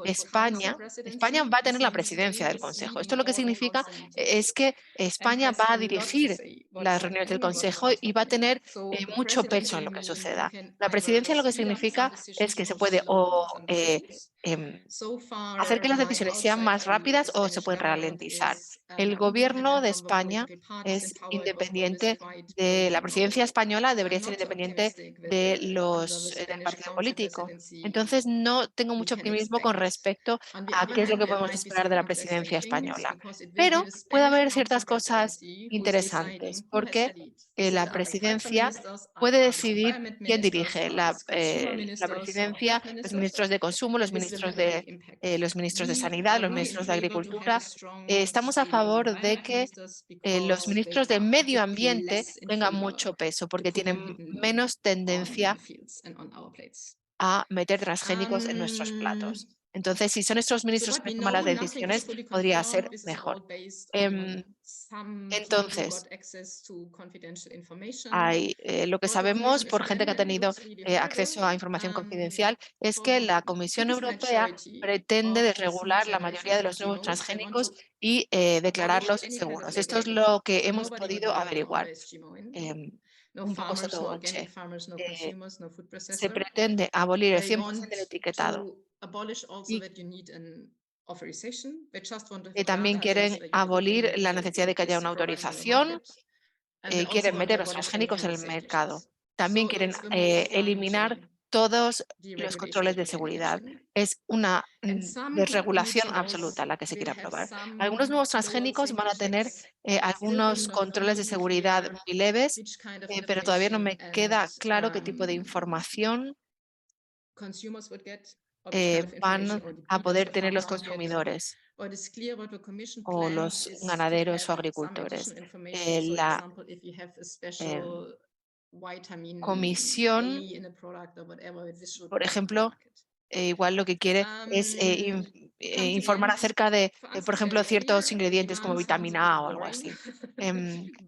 España va a tener la presidencia del Consejo. Esto lo que significa es que España va a dirigir las reuniones del Consejo y va a tener mucho peso en lo que suceda. La presidencia lo que significa es que se puede hacer que las decisiones sean más rápidas o se pueden ralentizar. El gobierno de España es independiente de la presidencia española, debería ser independiente del partido político. Entonces, no tengo mucho optimismo con respecto a qué es lo que podemos esperar de la presidencia española. Pero puede haber ciertas cosas interesantes, porque la presidencia puede decidir quién dirige la presidencia, los ministros de consumo, los ministros de sanidad, los ministros de agricultura. Estamos a favor de que los ministros de medio ambiente tengan mucho peso porque tienen menos tendencia a meter transgénicos en nuestros platos. Entonces, si son estos ministros que toman las decisiones, podría ser mejor. Entonces, lo que sabemos por gente que ha tenido acceso a información confidencial es que la Comisión Europea pretende desregular la mayoría de los nuevos transgénicos y declararlos seguros. Esto es lo que hemos podido averiguar. Un poco sottovoce. Se pretende abolir el 100% del etiquetado. Y también quieren abolir la necesidad de que haya una autorización. Quieren meter los transgénicos en el mercado. También quieren eliminar todos los controles de seguridad. Es una desregulación absoluta la que se quiere aprobar. Algunos nuevos transgénicos van a tener algunos controles de seguridad muy leves, pero todavía no me queda claro qué tipo de información van a poder tener los consumidores o los ganaderos o agricultores. La Comisión, por ejemplo, igual lo que quiere es informar acerca de, por ejemplo, ciertos ingredientes como vitamina A o algo así.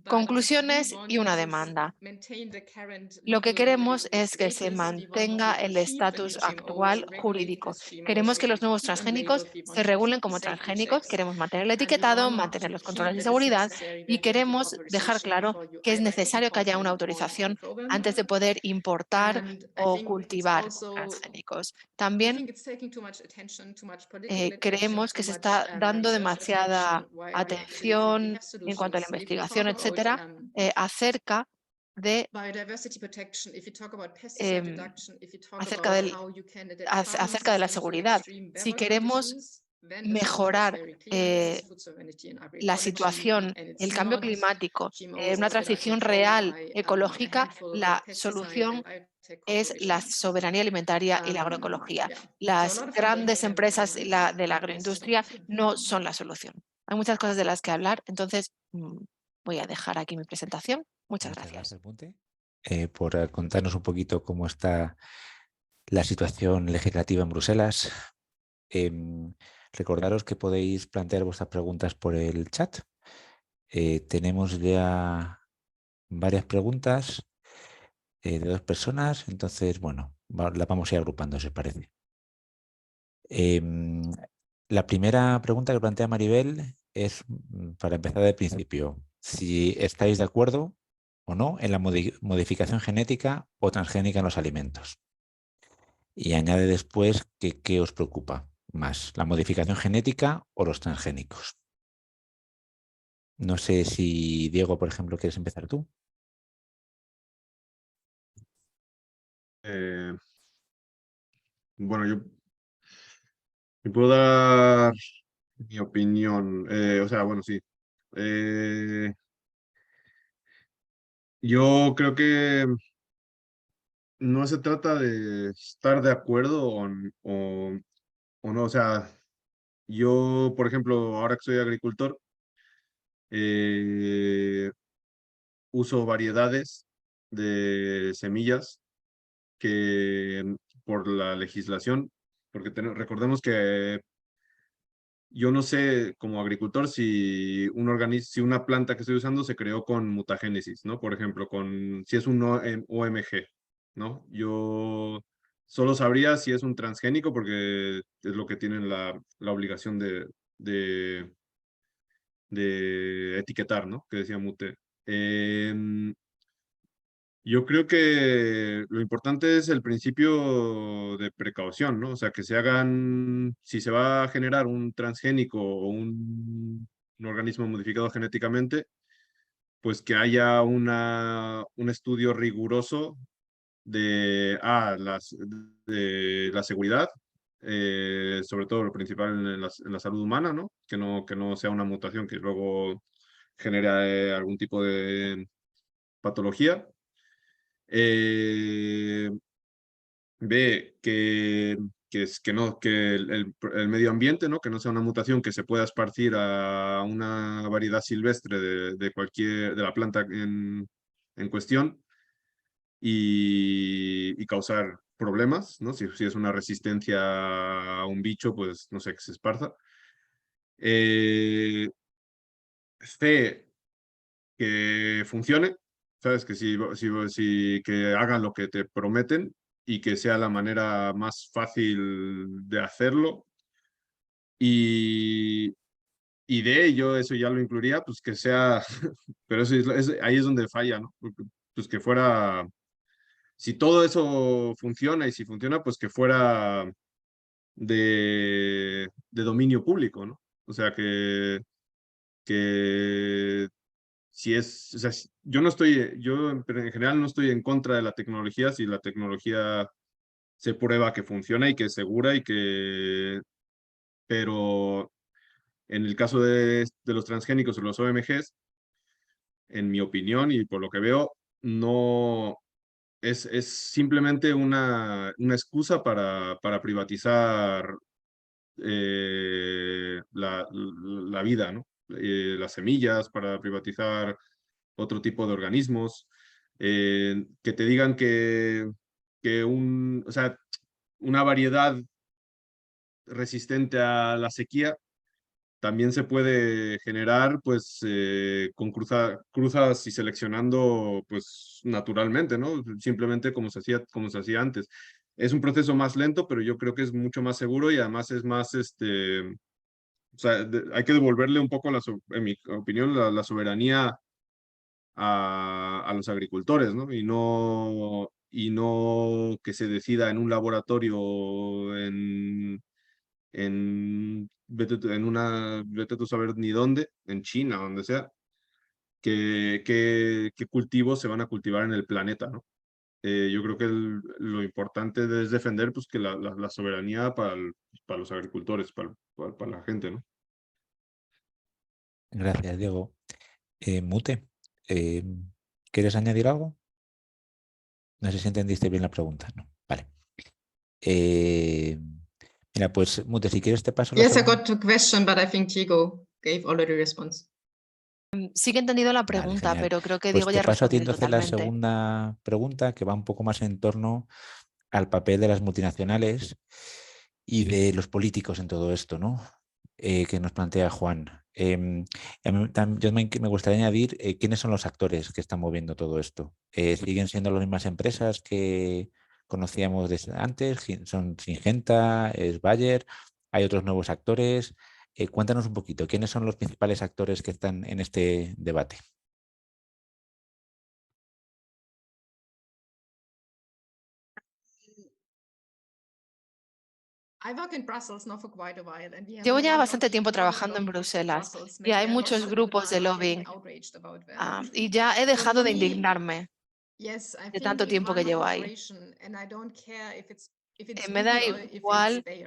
Conclusiones y una demanda. Lo que queremos es que se mantenga el estatus actual jurídico. Queremos que los nuevos transgénicos se regulen como transgénicos, queremos mantener el etiquetado, mantener los controles de seguridad y queremos dejar claro que es necesario que haya una autorización antes de poder importar o cultivar transgénicos. También también creemos que se está dando demasiada atención en cuanto a la investigación, etcétera, acerca de acerca de la seguridad. Si queremos mejorar la situación, el cambio climático, una transición real, ecológica, la solución es la soberanía alimentaria y la agroecología. Las grandes empresas de la agroindustria no son la solución. Hay muchas cosas de las que hablar, entonces voy a dejar aquí mi presentación. Muchas gracias. Monte, por contarnos un poquito cómo está la situación legislativa en Bruselas. Recordaros que podéis plantear vuestras preguntas por el chat. Tenemos ya varias preguntas de 2 personas, entonces, bueno, las vamos a ir agrupando, si os parece. La primera pregunta que plantea Maribel es, para empezar del principio, si estáis de acuerdo o no en la modificación genética o transgénica en los alimentos. Y añade después que qué os preocupa más, la modificación genética o los transgénicos. No sé si, Diego, por ejemplo, ¿quieres empezar tú? Bueno, yo puedo dar mi opinión. O sea, bueno, sí. Yo creo que no se trata de estar de acuerdo o no. O sea, yo, por ejemplo, ahora que soy agricultor, uso variedades de semillas que por la legislación, porque recordemos que yo no sé como agricultor si si una planta que estoy usando se creó con mutagénesis, ¿no? Por ejemplo, si es un OMG, ¿no? Yo solo sabría si es un transgénico porque es lo que tienen la obligación de etiquetar, ¿no? Que decía mute. Yo creo que lo importante es el principio de precaución, ¿no? O sea, que se hagan, si se va a generar un transgénico o un organismo modificado genéticamente, pues que haya un estudio riguroso de la seguridad, sobre todo lo principal en la salud humana, ¿no? Que no sea una mutación que luego genere algún tipo de patología. Ve que el medio ambiente, ¿no? Que no sea una mutación que se pueda esparcir a una variedad silvestre de la planta en cuestión y causar problemas, ¿no? Si es una resistencia a un bicho, pues no sé, que se esparza. Fe que funcione, ¿sabes? Que que hagan lo que te prometen y que sea la manera más fácil de hacerlo. Y de ello, eso ya lo incluiría, pues que sea, pero ahí es donde falla, ¿no? Pues que fuera, si todo eso funciona y si funciona, pues que fuera de dominio público, ¿no? O sea, que si es, o sea, yo en general no estoy en contra de la tecnología si la tecnología se prueba que funciona y que es segura pero en el caso de los transgénicos o los OMGs, en mi opinión y por lo que veo, no es simplemente una excusa para privatizar la vida, ¿no? Las semillas, para privatizar otro tipo de organismos, que te digan o sea, una variedad resistente a la sequía también se puede generar pues con cruzas y seleccionando pues naturalmente, ¿no? Simplemente como se hacía antes. Es un proceso más lento, pero yo creo que es mucho más seguro y además es más, o sea, hay que devolverle un poco, en mi opinión, la soberanía a los agricultores, ¿no? y no que se decida en un laboratorio vete tú a saber ni dónde, en China, donde sea, qué cultivos se van a cultivar en el planeta, ¿no? Yo creo que lo importante es defender pues, que la soberanía para los agricultores, para la gente, ¿no? Gracias, Diego. Mute, ¿quieres añadir algo? No sé si entendiste bien la pregunta. No. Vale. Mira, pues Mute, si quieres te paso la Yes, I segunda. got a question, but I think Diego gave already response. Sí que he entendido la Vale, pregunta, genial. pero creo que Pues Diego te ya paso a ti respondió entonces la totalmente. segunda pregunta, que va un poco más en torno al papel de las multinacionales y de los políticos en todo esto, ¿no? Que nos plantea Juan. Yo me gustaría añadir quiénes son los actores que están moviendo todo esto. ¿Siguen siendo las mismas empresas que conocíamos desde antes? ¿Son Syngenta, es Bayer? ¿Hay otros nuevos actores? Cuéntanos un poquito, ¿quiénes son los principales actores que están en este debate? Llevo ya bastante tiempo trabajando en Bruselas y hay muchos grupos de lobbying y ya he dejado de indignarme de tanto tiempo que llevo ahí. Me da igual qué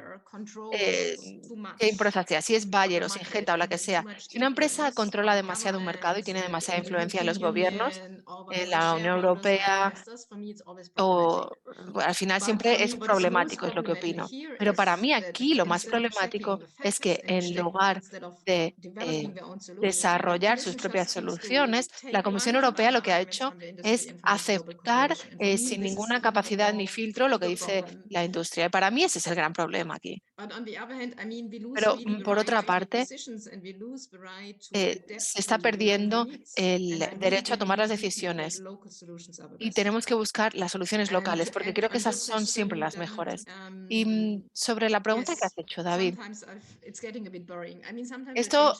empresa sea, si es Bayer o Syngenta o la que sea. Si una empresa controla demasiado un mercado y tiene demasiada influencia en los gobiernos, en la Unión Europea, o al final siempre es problemático, es lo que opino. Pero para mí aquí lo más problemático es que en lugar de desarrollar sus propias soluciones, la Comisión Europea lo que ha hecho es aceptar sin ninguna capacidad ni filtro lo que dice la industria. Y para mí ese es el gran problema aquí. Pero por otra parte, se está perdiendo el derecho a tomar las decisiones y tenemos que buscar las soluciones locales, porque creo que esas son siempre las mejores. Y sobre la pregunta que has hecho, David, esto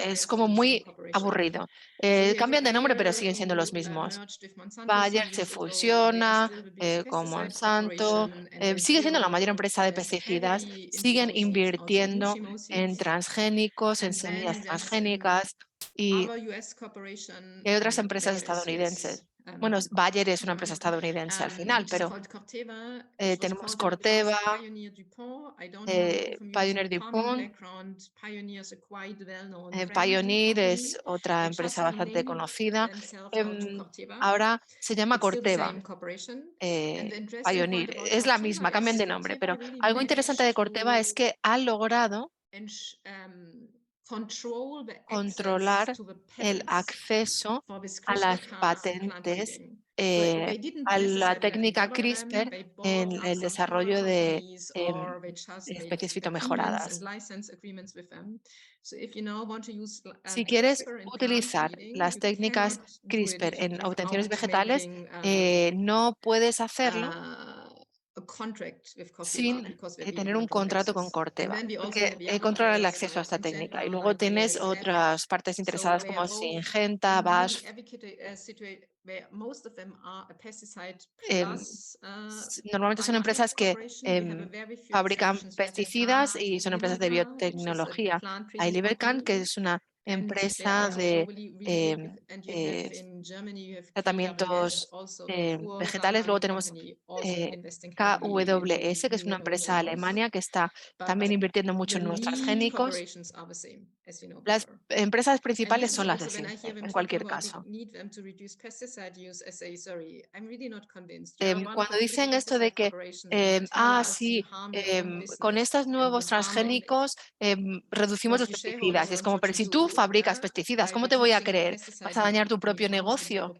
es como muy aburrido. Cambian de nombre, pero siguen siendo los mismos. Bayer se fusiona con Monsanto, sigue siendo la mayor empresa de pesticidas, siguen invirtiendo en transgénicos, en semillas transgénicas y hay otras empresas estadounidenses. Bueno, Bayer es una empresa estadounidense al final, pero tenemos Corteva, Pioneer DuPont, Pioneer es otra empresa bastante conocida. Ahora se llama Corteva. Pioneer es la misma, cambian de nombre, pero algo interesante de Corteva es que ha logrado controlar el acceso a las patentes, a la técnica CRISPR en el desarrollo de especies fitomejoradas. Si quieres utilizar las técnicas CRISPR en obtenciones vegetales, no puedes hacerlo sin tener un contrato con Corteva, porque controla el acceso a esta técnica. Y luego tienes otras partes interesadas como Syngenta, BASF. Normalmente son empresas que fabrican pesticidas y son empresas de biotecnología. Hay Libercan, que es una empresa de tratamientos vegetales. Luego tenemos KWS, que es una empresa alemana que está también invirtiendo mucho en nuevos transgénicos. Las empresas principales son las de Syngenta, en cualquier caso. Cuando dicen esto de que, sí, con estos nuevos transgénicos reducimos los pesticidas. Y es como, pero si tú fabricas pesticidas, ¿cómo te voy a creer? ¿Vas a dañar tu propio negocio?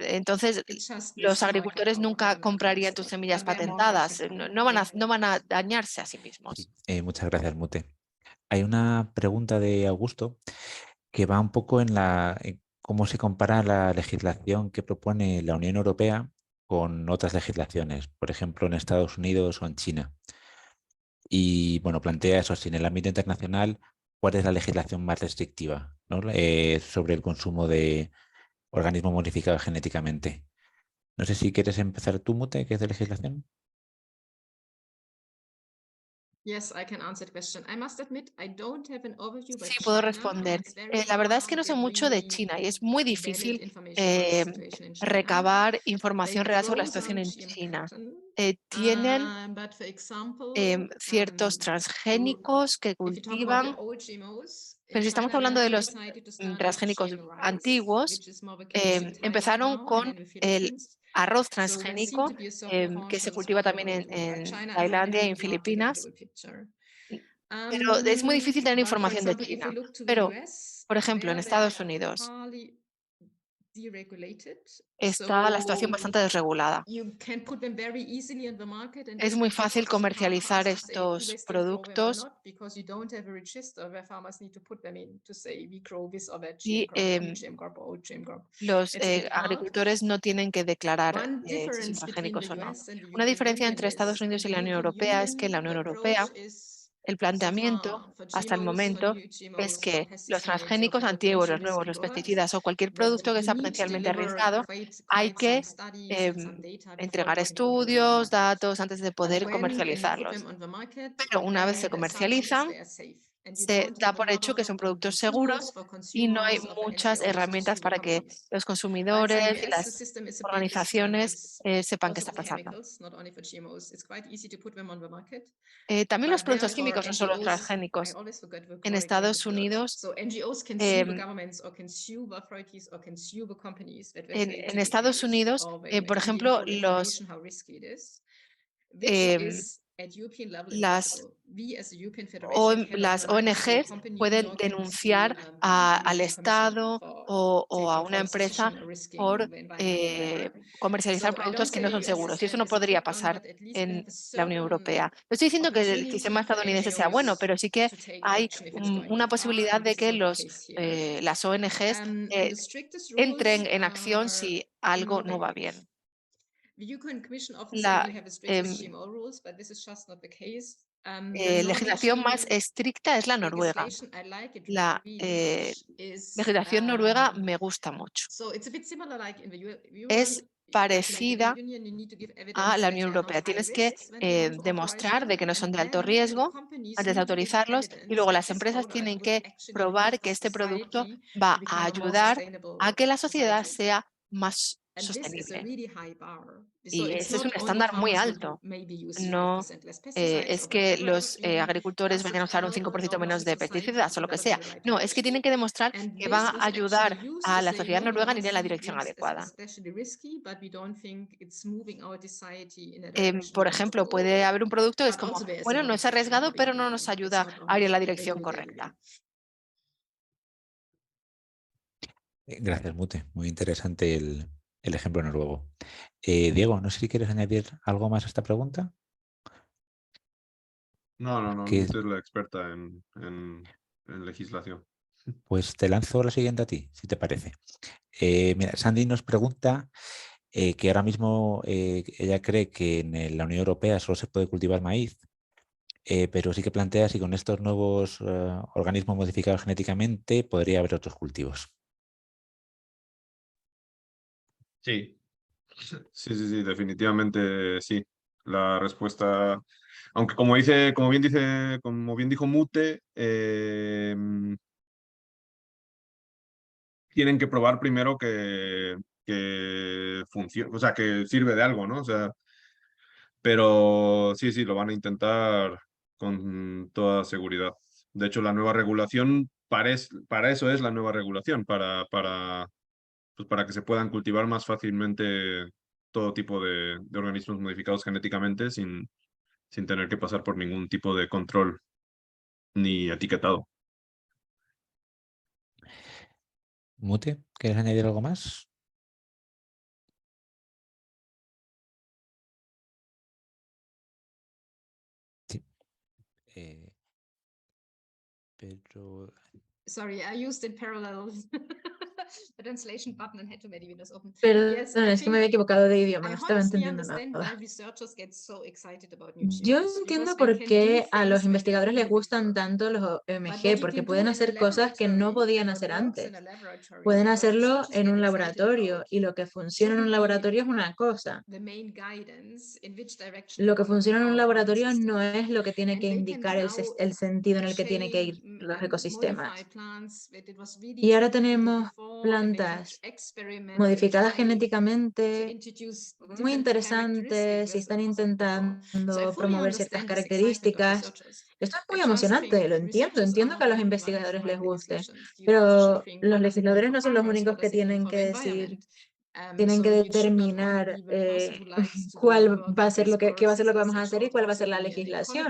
Entonces, los agricultores nunca comprarían tus semillas patentadas, no van a dañarse a sí mismos. Muchas gracias, Mute. Hay una pregunta de Augusto que va un poco en cómo se compara la legislación que propone la Unión Europea con otras legislaciones, por ejemplo, en Estados Unidos o en China. Y bueno, plantea eso, si en el ámbito internacional, ¿cuál es la legislación más restrictiva, ¿no? Sobre el consumo de organismo modificado genéticamente. No sé si quieres empezar tú, Mute, que es de legislación. Sí, puedo responder. La verdad es que no sé mucho de China y es muy difícil recabar información real sobre la situación en China. Tienen ciertos transgénicos que cultivan, pero si estamos hablando de los transgénicos antiguos, empezaron con el arroz transgénico que se cultiva también en Tailandia y en Filipinas. Pero es muy difícil tener información de China. Pero, por ejemplo, en Estados Unidos está la situación bastante desregulada. Es muy fácil comercializar estos productos y los agricultores no tienen que declarar si son transgénicos o no. Una diferencia entre Estados Unidos y la Unión Europea es que en la Unión Europea el planteamiento hasta el momento es que los transgénicos antiguos, los nuevos, los pesticidas o cualquier producto que sea potencialmente arriesgado, hay que entregar estudios, datos antes de poder comercializarlos. Pero una vez se comercializan, se da por hecho que son productos seguros y no hay muchas herramientas para que los consumidores y las organizaciones sepan qué está pasando. También los productos químicos, no solo los transgénicos. En Estados Unidos, por ejemplo, las ONGs pueden denunciar al Estado o a una empresa por comercializar productos que no son seguros. Y eso no podría pasar en la Unión Europea. No estoy diciendo que el sistema estadounidense sea bueno, pero sí que hay una posibilidad de que las ONGs entren en acción si algo no va bien. La legislación más estricta es la noruega. La legislación noruega me gusta mucho. Es parecida a la Unión Europea. Tienes que demostrar de que no son de alto riesgo antes de autorizarlos y luego las empresas tienen que probar que este producto va a ayudar a que la sociedad sea más sostenible. Y ese es un estándar muy alto. No es que los agricultores vayan a usar un 5% menos de pesticidas o lo que sea. No, es que tienen que demostrar que van a ayudar a la sociedad noruega a ir en la dirección adecuada. Por ejemplo, puede haber un producto que es como, bueno, no es arriesgado, pero no nos ayuda a ir en la dirección correcta. Gracias, Mute. Muy interesante el ejemplo noruego. Diego, no sé si quieres añadir algo más a esta pregunta. No, Mute es la experta en legislación. Pues te lanzo la siguiente a ti, si te parece. Mira, Sandy nos pregunta que ahora mismo ella cree que en la Unión Europea solo se puede cultivar maíz, pero sí que plantea si con estos nuevos organismos modificados genéticamente podría haber otros cultivos. Sí, definitivamente sí. La respuesta, aunque como bien dijo Mute, tienen que probar primero que funciona, o sea, que sirve de algo, ¿no? O sea, pero sí, lo van a intentar con toda seguridad. De hecho, la nueva regulación, para eso es la nueva regulación, pues para que se puedan cultivar más fácilmente todo tipo de organismos modificados genéticamente sin tener que pasar por ningún tipo de control ni etiquetado. Mute, ¿quieres añadir algo más? Sí. Sorry, I used in parallel Perdón, es que me había equivocado de idioma, no estaba entendiendo nada. Yo entiendo por qué a los investigadores les gustan tanto los OMG, porque pueden hacer cosas que no podían hacer antes. Pueden hacerlo en un laboratorio, y lo que funciona en un laboratorio es una cosa. Lo que funciona en un laboratorio no es lo que tiene que indicar el sentido en el que tienen que ir los ecosistemas. Y ahora tenemos plantas modificadas genéticamente muy interesantes y están intentando promover ciertas características. Esto es muy emocionante, lo entiendo que a los investigadores les guste, pero los legisladores no son los únicos que tienen que decir, tienen que determinar cuál va a ser qué va a ser lo que vamos a hacer y cuál va a ser la legislación.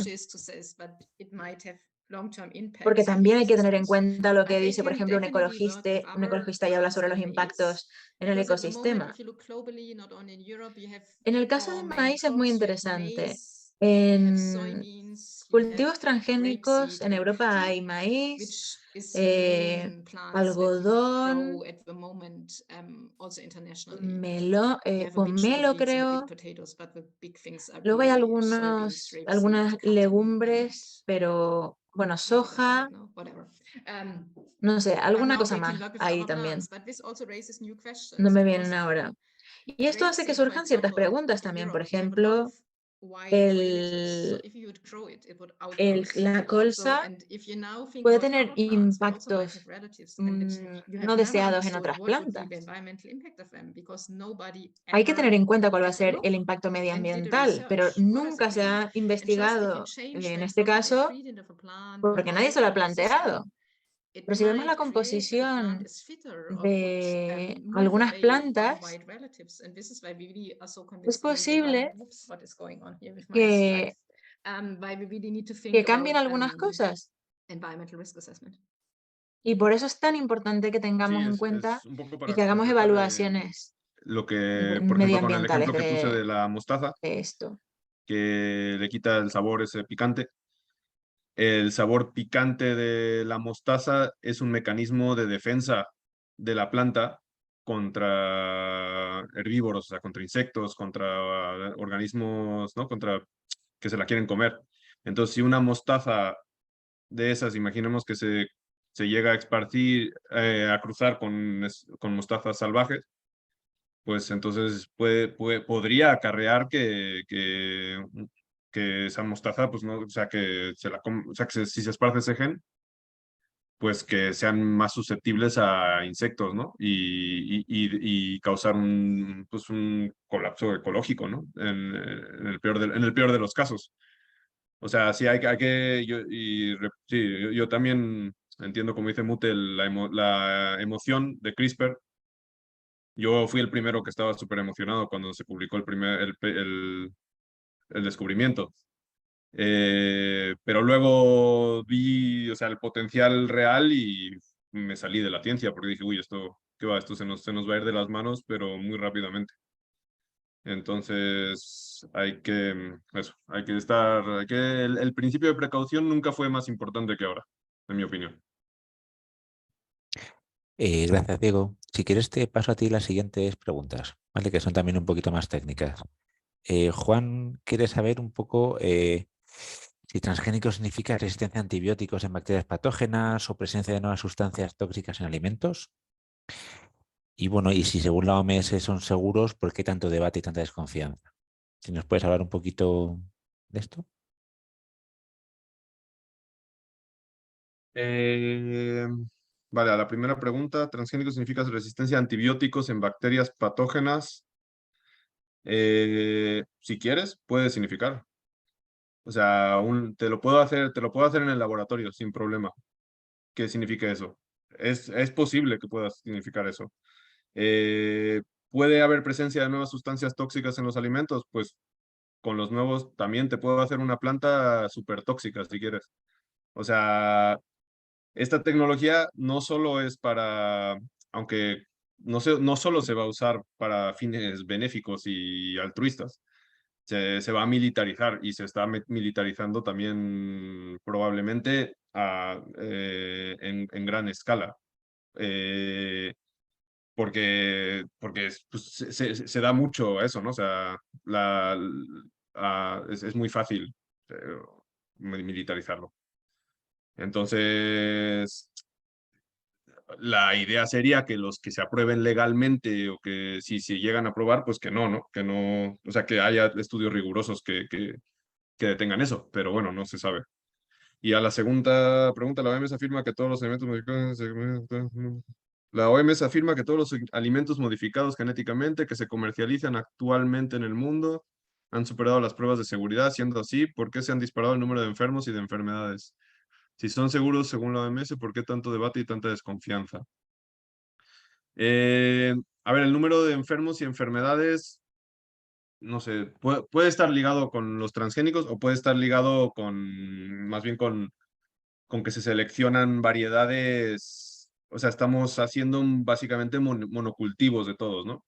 Porque también hay que tener en cuenta lo que dice, por ejemplo, un ecologista y habla sobre los impactos en el ecosistema. En el caso del maíz es muy interesante. En cultivos transgénicos en Europa hay maíz, algodón, pomelo, creo. Luego hay algunas legumbres, pero bueno, soja, no sé, alguna cosa más ahí también. No me vienen ahora. Y esto hace que surjan ciertas preguntas también. Por ejemplo, la colza puede tener impactos no deseados en otras plantas. Hay que tener en cuenta cuál va a ser el impacto medioambiental, pero nunca se ha investigado en este caso porque nadie se lo ha planteado. Pero si vemos la composición de algunas plantas, es posible que cambien algunas cosas. Y por eso es tan importante que tengamos en cuenta y que hagamos evaluaciones lo que, por ejemplo, con el ejemplo que puse de la mostaza, de esto. Que le quita el sabor ese picante. El sabor picante de la mostaza es un mecanismo de defensa de la planta contra herbívoros, o sea, contra insectos, contra organismos, ¿no? Contra que se la quieren comer. Entonces, si una mostaza de esas, imaginemos que se llega a esparcir, a cruzar con mostazas salvajes, pues entonces podría acarrear que esa mostaza, pues no, o sea, que si se esparce ese gen, pues que sean más susceptibles a insectos, ¿no? Y causar pues un colapso ecológico, ¿no? En el peor de los casos. O sea, sí hay que yo también entiendo, como dice Mute, la emoción de CRISPR. Yo fui el primero que estaba súper emocionado cuando se publicó el descubrimiento. Pero luego vi, o sea, el potencial real y me salí de la ciencia porque dije, uy, ¿qué va? Esto se nos va a ir de las manos, pero muy rápidamente. Entonces, hay que el principio de precaución nunca fue más importante que ahora, en mi opinión. Gracias, Diego. Si quieres, te paso a ti las siguientes preguntas, ¿vale? Que son también un poquito más técnicas. Juan quiere saber un poco si transgénico significa resistencia a antibióticos en bacterias patógenas o presencia de nuevas sustancias tóxicas en alimentos. Y bueno, y si según la OMS son seguros, ¿por qué tanto debate y tanta desconfianza? Si nos puedes hablar un poquito de esto. Vale, a la primera pregunta, transgénico significa resistencia a antibióticos en bacterias patógenas. Si quieres, puede significar. O sea, te lo puedo hacer en el laboratorio sin problema. ¿Qué significa eso? Es posible que pueda significar eso. ¿Puede haber presencia de nuevas sustancias tóxicas en los alimentos? Pues con los nuevos también te puedo hacer una planta súper tóxica si quieres. O sea, esta tecnología no solo es aunque no solo se va a usar para fines benéficos y altruistas, se va a militarizar y se está militarizando también probablemente en gran escala. porque pues, se da mucho eso, ¿no? O sea, es muy fácil militarizarlo. Entonces, la idea sería que los que se aprueben legalmente o que si se llegan a aprobar, pues que no, que no, o sea, que haya estudios rigurosos que detengan eso, pero bueno, no se sabe. Y a la segunda pregunta, la OMS afirma que todos los alimentos modificados... La OMS afirma que todos los alimentos modificados genéticamente que se comercializan actualmente en el mundo han superado las pruebas de seguridad. Siendo así, ¿por qué se han disparado el número de enfermos y de enfermedades? Si son seguros según la OMS, ¿por qué tanto debate y tanta desconfianza? A ver, el número de enfermos y enfermedades, no sé, puede estar ligado con los transgénicos o puede estar ligado con, más bien con que se seleccionan variedades, o sea, estamos haciendo básicamente monocultivos de todos, ¿no?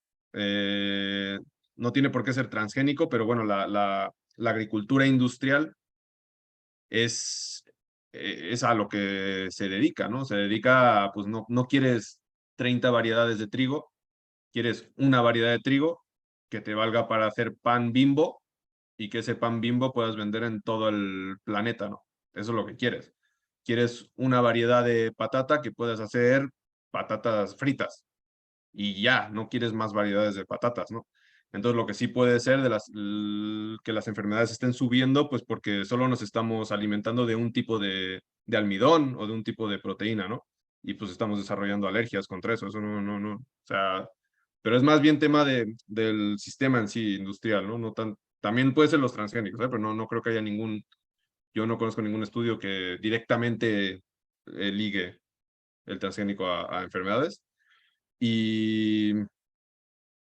No tiene por qué ser transgénico, pero bueno, la agricultura industrial es a lo que se dedica, ¿no? Se dedica a, pues no quieres 30 variedades de trigo, quieres una variedad de trigo que te valga para hacer pan Bimbo y que ese pan Bimbo puedas vender en todo el planeta, ¿no? Eso es lo que quieres. Quieres una variedad de patata que puedas hacer patatas fritas y ya, no quieres más variedades de patatas, ¿no? Entonces lo que sí puede ser que las enfermedades estén subiendo, pues porque solo nos estamos alimentando de un tipo de almidón o de un tipo de proteína, ¿no? Y pues estamos desarrollando alergias contra eso no, o sea, pero es más bien tema del sistema en sí, industrial, ¿no? También puede ser los transgénicos, ¿eh? Pero no creo que haya yo no conozco ningún estudio que directamente ligue el transgénico a enfermedades. Y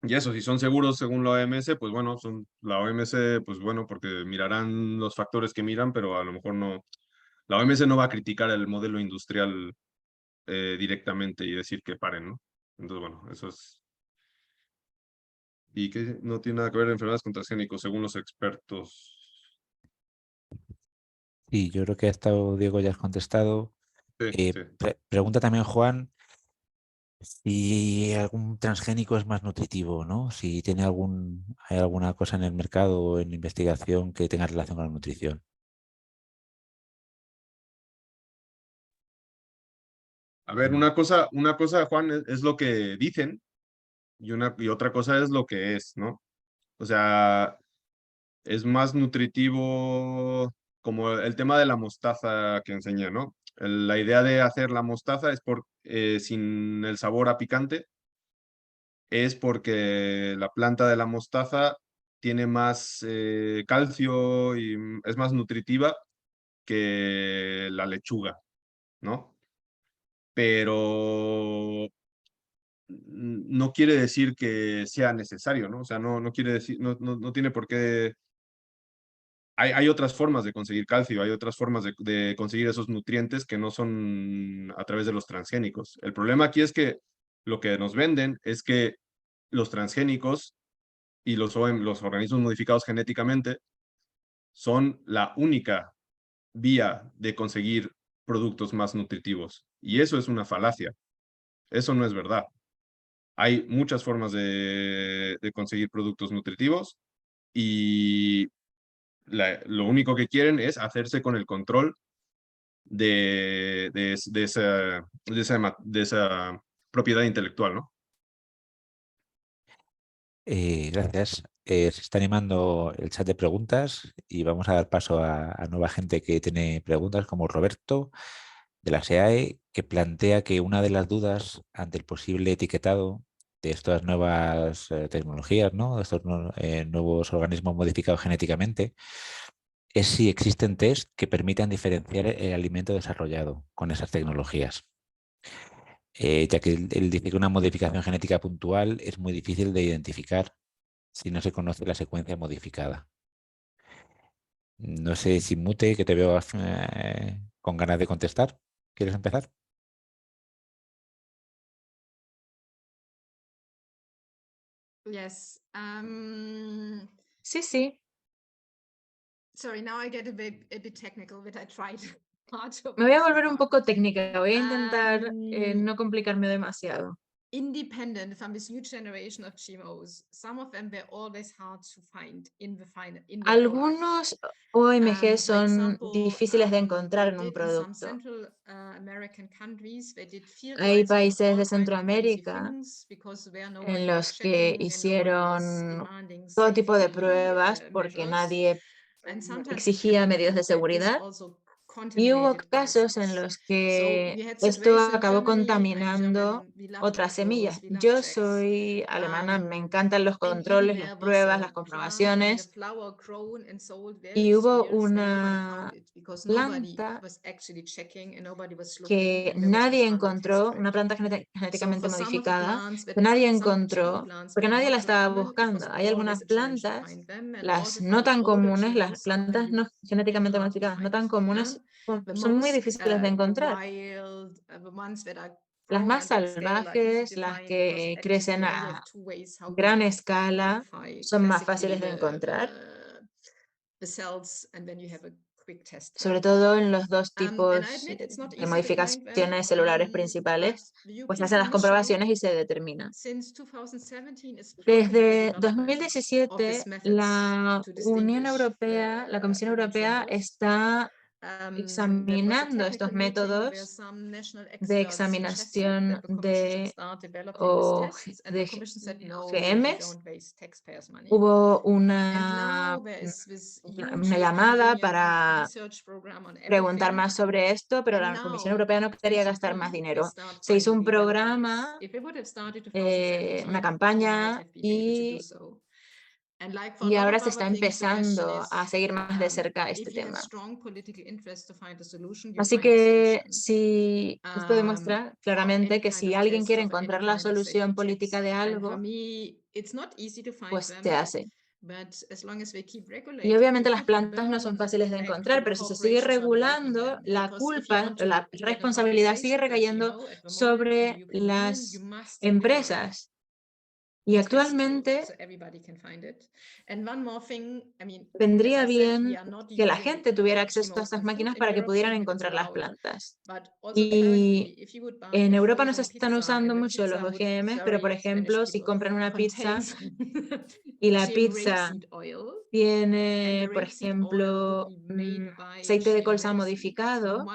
eso, si son seguros según la OMS, pues bueno, la OMS, pues bueno, porque mirarán los factores que miran, pero a lo mejor no. La OMS no va a criticar el modelo industrial directamente y decir que paren, ¿no? Entonces, bueno, eso es. Y que no tiene nada que ver enfermedades con transgénicos, según los expertos. Sí, yo creo que ha estado Diego, ya has contestado. Sí, sí. Pregunta también Juan si algún transgénico es más nutritivo, ¿no? Si tiene hay alguna cosa en el mercado o en investigación que tenga relación con la nutrición. A ver, una cosa, Juan, es lo que dicen y otra cosa es lo que es, ¿no? O sea, es más nutritivo como el tema de la mostaza que enseñé, ¿no? La idea de hacer la mostaza es sin el sabor a picante, es porque la planta de la mostaza tiene más calcio y es más nutritiva que la lechuga, ¿no? Pero no quiere decir que sea necesario, ¿no? O sea, no quiere decir, no tiene por qué. Hay otras formas de conseguir calcio, hay otras formas de conseguir esos nutrientes que no son a través de los transgénicos. El problema aquí es que lo que nos venden es que los transgénicos y los organismos modificados genéticamente son la única vía de conseguir productos más nutritivos. Y eso es una falacia. Eso no es verdad. Hay muchas formas de conseguir productos nutritivos y lo único que quieren es hacerse con el control de esa propiedad intelectual, ¿no? Gracias. Se está animando el chat de preguntas y vamos a dar paso a nueva gente que tiene preguntas, como Roberto de la SEAE, que plantea que una de las dudas ante el posible etiquetado de estas nuevas tecnologías, ¿no? De estos nuevos organismos modificados genéticamente, es si existen test que permitan diferenciar el alimento desarrollado con esas tecnologías. Ya que él dice que una modificación genética puntual es muy difícil de identificar si no se conoce la secuencia modificada. No sé si Mute, que te veo con ganas de contestar. ¿Quieres empezar? Yes. Sí, sí. Sorry, now I get a bit technical, but I tried hard to Me voy a avoid volver so un far. poco técnica. Voy a intentar no complicarme demasiado. independent from this new generation of GMOs. Some of them were always hard to find in the Algunos OMG For son example, difíciles de encontrar they en un did in some producto. Central American countries, they did field Hay trials with países de all kind of crazy Centroamérica things because there nobody en was los que checking and nobody was hicieron demanding todo tipo de safety, pruebas porque measures. nadie And sometimes it exigía can medidas de be that this seguridad. also Y hubo contaminated casos en prices. los So que we had esto situations in acabó Germany. I'm contaminando German, we love otras controls, semillas. we love Yo checks. soy alemana, me encantan los And even controles, las there was pruebas, las a plant and a comprobaciones. flower grown and sold Y various hubo years and nobody una found it because nobody planta was actually checking and nobody was looking que and there was nadie just one test encontró, track. una planta So genéticamente for some of the modificada, plants, que nadie some GMO encontró plants porque were nadie la not so estaba common. It was buscando. Hay always algunas a challenge to plantas, find them, and las also for no the tan older comunes, las GMOs are plantas really no genéticamente hard to modificadas no find. tan comunes, The son muy most difíciles de encontrar. wild, the ones that are Las grown más on that scale are easy salvajes, to las find because que actually crecen we only have a two ways how gran we escala, modify son más classically fáciles de encontrar, the cells, and then you have a quick test sobre track. todo en los dos And I tipos admit it's not de easy to find them, modificaciones celulares but principales, the pues se European hacen las Commission comprobaciones y se determina. since 2017 is promoting the Desde development of 2017, these methods la to Unión distinguish Europea, la Comisión the Europea GMOs. está There was a examinando technical estos meeting where métodos some national de experts suggested examinación that the Commission should de, start developing these tests, and the de Commission said no, we OGMs. don't waste taxpayers' money. Hubo And una now there is this huge una European llamada Union para research program on preguntar everything. más sobre esto, pero And la Comisión now, Europea no quería gastar más dinero. Se hizo un programa, una campaña y ahora se está empezando a seguir más de cerca este tema. Así que sí, esto demuestra claramente que si alguien quiere encontrar la solución política de algo, pues se hace. Y obviamente las plantas no son fáciles de encontrar, pero si se sigue regulando, la culpa, la responsabilidad sigue recayendo sobre las empresas. Y actualmente vendría bien que la gente tuviera acceso a estas máquinas para que pudieran encontrar las plantas. Y en Europa no se están usando mucho los OGM, pero por ejemplo, si compran una pizza y la pizza tiene, por ejemplo, aceite de colza modificado,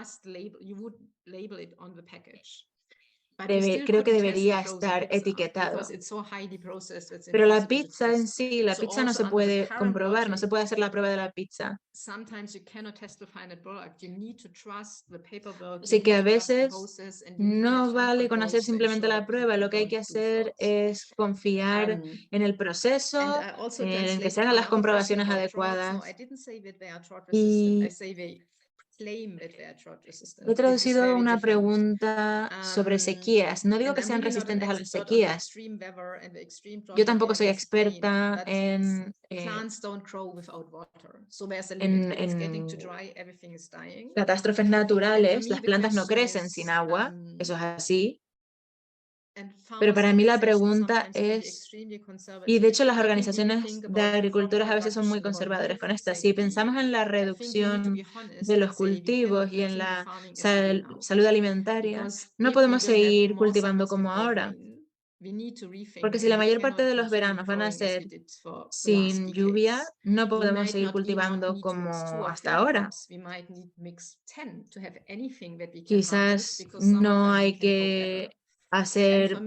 creo que debería estar etiquetado. Pero la pizza en sí, la pizza no se puede comprobar, no se puede hacer la prueba de la pizza. Así que a veces no vale con hacer simplemente la prueba, lo que hay que hacer es confiar en el proceso, en que se hagan las comprobaciones adecuadas. Y he traducido una pregunta sobre sequías. No digo que sean resistentes a las sequías. Yo tampoco soy experta en catástrofes naturales. Las plantas no crecen sin agua, eso es así. Pero para mí la pregunta es, y de hecho las organizaciones de agricultores a veces son muy conservadoras con esto. Si pensamos en la reducción de los cultivos y en la salud alimentaria, no podemos seguir cultivando como ahora. Porque si la mayor parte de los veranos van a ser sin lluvia, no podemos seguir cultivando como hasta ahora. Quizás no hay que hacer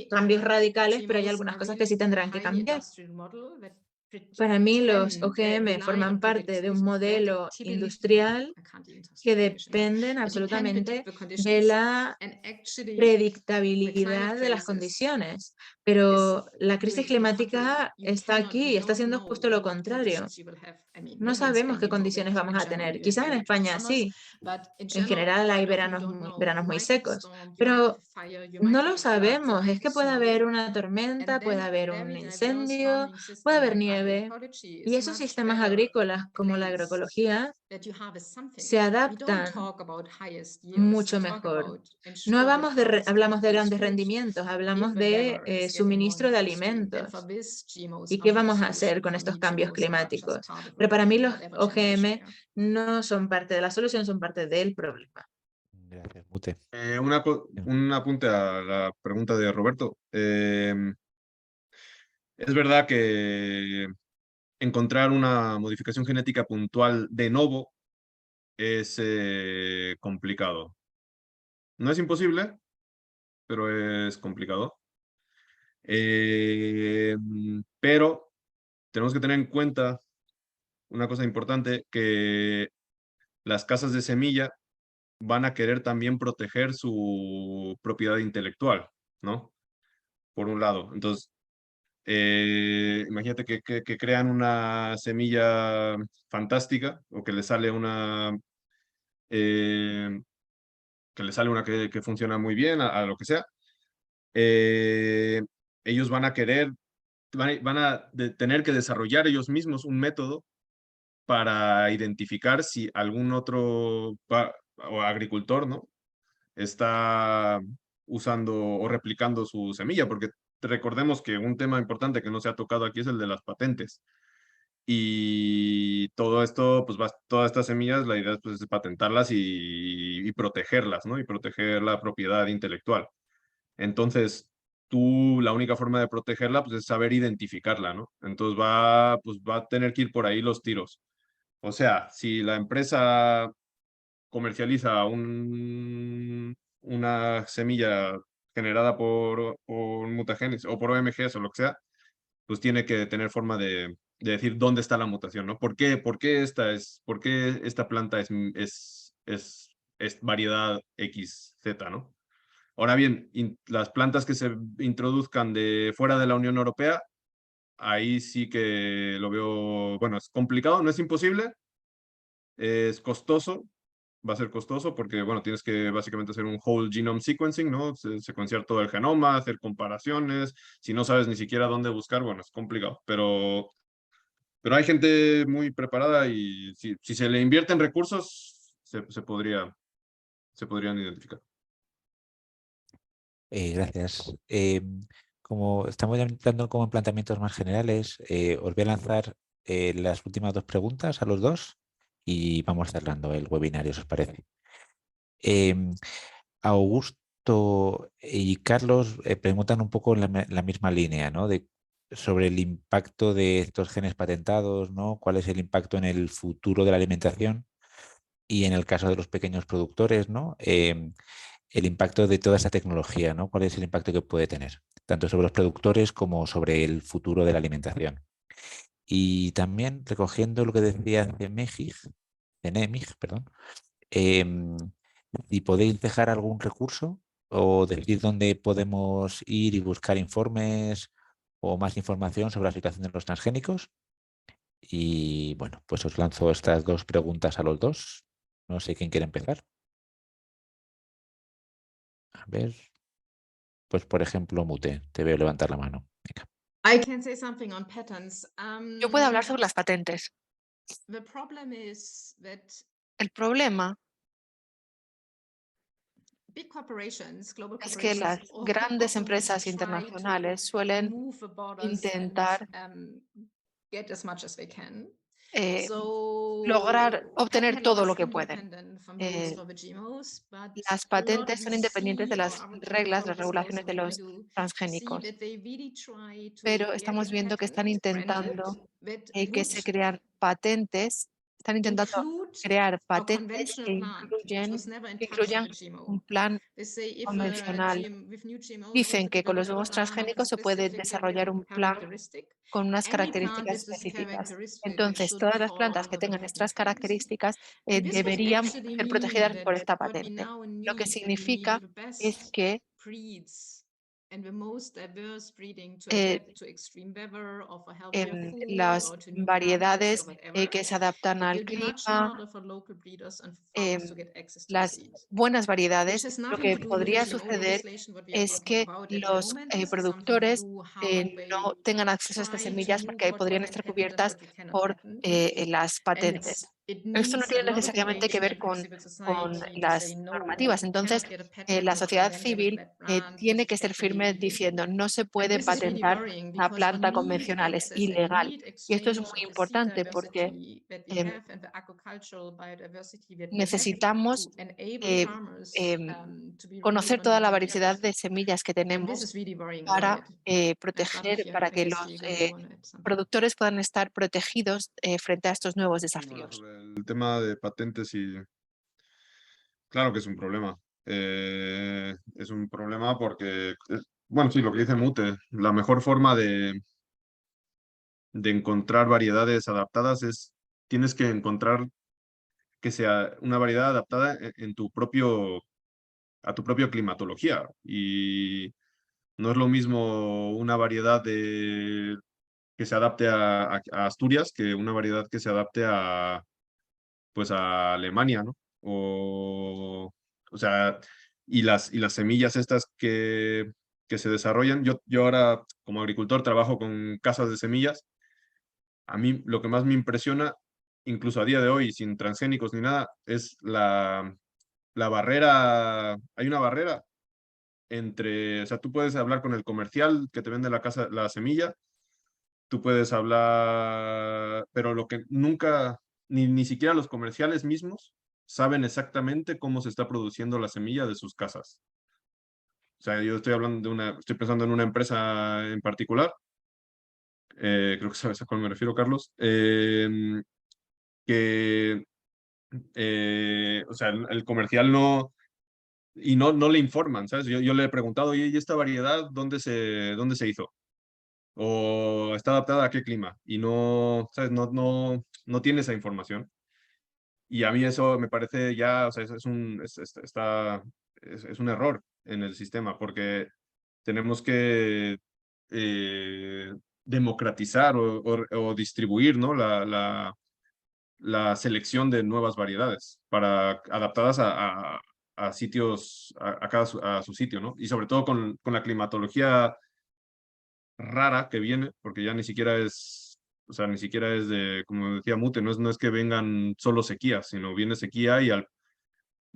cambios radicales, pero hay algunas cosas que sí tendrán que cambiar. Para mí los OGM forman parte de un modelo industrial que dependen absolutamente de la predictabilidad de las condiciones. Pero la crisis climática está aquí y está haciendo justo lo contrario. No sabemos qué condiciones vamos a tener. Quizás en España sí. En general hay veranos muy secos, pero no lo sabemos. Es que puede haber una tormenta, puede haber un incendio, puede haber nieve. Y esos sistemas agrícolas como la agroecología se adaptan mucho mejor. No hablamos de grandes rendimientos, hablamos de suministro de alimentos. ¿Y qué vamos a hacer con estos cambios climáticos? Pero para mí los OGM no son parte de la solución, son parte del problema. Gracias, Mute. Un apunte a la pregunta de Roberto. Es verdad que encontrar una modificación genética puntual de novo es complicado. No es imposible, pero es complicado. Pero tenemos que tener en cuenta una cosa importante, que las casas de semilla van a querer también proteger su propiedad intelectual, ¿no? Por un lado. Entonces, imagínate que crean una semilla fantástica o que le sale una que funciona muy bien a lo que sea. Ellos van a querer, van a tener que desarrollar ellos mismos un método para identificar si algún otro o agricultor, ¿no?, está usando o replicando su semilla, porque recordemos que un tema importante que no se ha tocado aquí es el de las patentes. Y todo esto, pues todas estas semillas, la idea pues, es patentarlas y protegerlas, ¿no? Y proteger la propiedad intelectual. Entonces, la única forma de protegerla, pues es saber identificarla, ¿no? Entonces pues, va a tener que ir por ahí los tiros. O sea, si la empresa comercializa una semilla generada por mutagenes o por OMGs o lo que sea, pues tiene que tener forma de decir dónde está la mutación, ¿no? ¿Por qué esta planta es variedad XZ, ¿no? Ahora bien, las plantas que se introduzcan de fuera de la Unión Europea, ahí sí que lo veo, bueno, es complicado, no es imposible, es costoso, va a ser costoso porque, bueno, tienes que básicamente hacer un whole genome sequencing, ¿no? Secuenciar todo el genoma, hacer comparaciones. Si no sabes ni siquiera dónde buscar, bueno, es complicado. Pero hay gente muy preparada y si se le invierten recursos, se podrían identificar. Gracias. Como estamos ya entrando como en planteamientos más generales, os voy a lanzar las últimas dos preguntas a los dos y vamos cerrando el webinario, si os parece. Augusto y Carlos preguntan un poco en la misma línea, ¿no? Sobre el impacto de estos genes patentados, ¿no? ¿Cuál es el impacto en el futuro de la alimentación? Y en el caso de los pequeños productores, ¿no? El impacto de toda esta tecnología, ¿no? ¿Cuál es el impacto que puede tener? Tanto sobre los productores como sobre el futuro de la alimentación. Y también recogiendo lo que decía Cenemig, perdón, si podéis dejar algún recurso o decir dónde podemos ir y buscar informes o más información sobre la situación de los transgénicos. Y bueno, pues os lanzo estas dos preguntas a los dos. No sé quién quiere empezar. A ver, pues por ejemplo, Mute, te veo levantar la mano. Venga. Yo puedo hablar sobre las patentes. El problema es que las grandes empresas internacionales suelen intentar lograr obtener todo lo que pueden. Las patentes son independientes de las reglas, las regulaciones de los transgénicos, pero estamos viendo que están intentando que se crean patentes, están intentando crear patentes que incluyan un plan convencional. Dicen que con los nuevos transgénicos se puede desarrollar un plan con unas características específicas. Entonces, todas las plantas que tengan estas características deberían ser protegidas por esta patente. Lo que significa es que las variedades que se adaptan al clima, las buenas variedades, lo que podría suceder es que los productores no tengan acceso a estas semillas porque podrían estar cubiertas por las patentes. Esto no tiene necesariamente que ver con las normativas. Entonces, la sociedad civil tiene que ser firme diciendo no se puede patentar una planta convencional, es ilegal. Y esto es muy importante porque necesitamos conocer toda la variedad de semillas que tenemos para proteger, para que los productores puedan estar protegidos frente a estos nuevos desafíos. Sobre el tema de patentes y claro que es un problema. Es un problema porque, bueno, sí, lo que dice Mute, la mejor forma de encontrar variedades adaptadas tienes que encontrar que sea una variedad adaptada en a tu propia climatología. Y no es lo mismo una variedad que se adapte a Asturias que una variedad que se adapte pues a Alemania, ¿no? O sea, y las semillas estas que se desarrollan, yo ahora como agricultor trabajo con casas de semillas. A mí lo que más me impresiona, incluso a día de hoy, sin transgénicos ni nada, es la barrera. Hay una barrera o sea, tú puedes hablar con el comercial que te vende la semilla, tú puedes hablar, pero lo que nunca, ni siquiera los comerciales mismos saben exactamente cómo se está produciendo la semilla de sus casas. O sea, yo estoy pensando en una empresa en particular, creo que sabes a cuál me refiero, Carlos, que, o sea, el comercial no le informan, ¿sabes? Yo le he preguntado, oye, ¿y esta variedad dónde se hizo? ¿O está adaptada a qué clima? Y no, ¿sabes? No tiene esa información. Y a mí eso me parece ya, o sea, es un error en el sistema, porque tenemos que democratizar o distribuir, ¿no? la selección de nuevas variedades adaptadas a sitios, a su sitio, ¿no? Y sobre todo con la climatología rara que viene, porque ya ni siquiera es, o sea, ni siquiera es de, como decía Mute, no es que vengan solo sequías, sino viene sequía y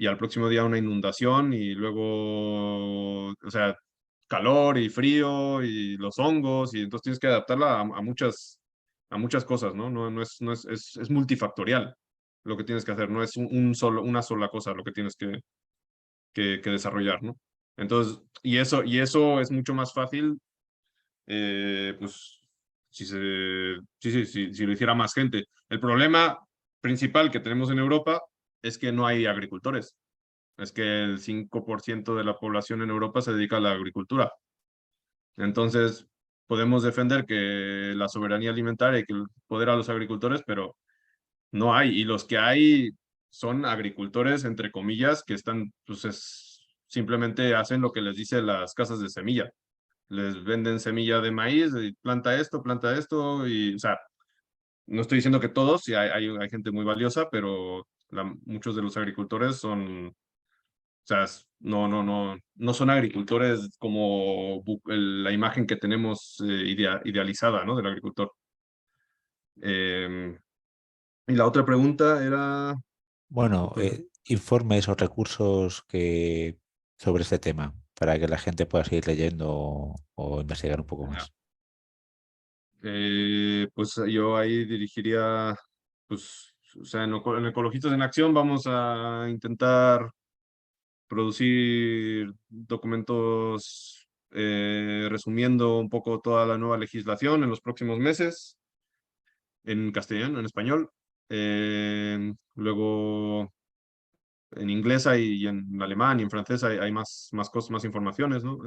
al próximo día una inundación y luego, o sea, calor y frío y los hongos, y entonces tienes que adaptarla a muchas cosas, ¿no? Es multifactorial lo que tienes que hacer, no es una sola cosa lo que tienes que desarrollar, ¿no? Entonces, y eso es mucho más fácil, pues, si lo hiciera más gente. El problema principal que tenemos en Europa es que no hay agricultores. Es que el 5% de la población en Europa se dedica a la agricultura. Entonces, podemos defender que la soberanía alimentaria y que el poder a los agricultores, pero no hay. Y los que hay son agricultores, entre comillas, que están, pues simplemente hacen lo que les dice las casas de semilla. Les venden semilla de maíz, y planta esto, y, o sea, no estoy diciendo que todos, y hay gente muy valiosa, pero muchos de los agricultores son, o sea, no son agricultores como la imagen que tenemos idealizada, ¿no? Del agricultor. Y la otra pregunta era... Bueno, informes o recursos sobre este tema para que la gente pueda seguir leyendo o investigar un poco más. Pues yo ahí dirigiría, pues, o sea, en Ecologistas en Acción vamos a intentar producir documentos resumiendo un poco toda la nueva legislación en los próximos meses, en castellano, en español. Luego en inglés y en alemán y en francés hay más cosas, más informaciones, ¿no?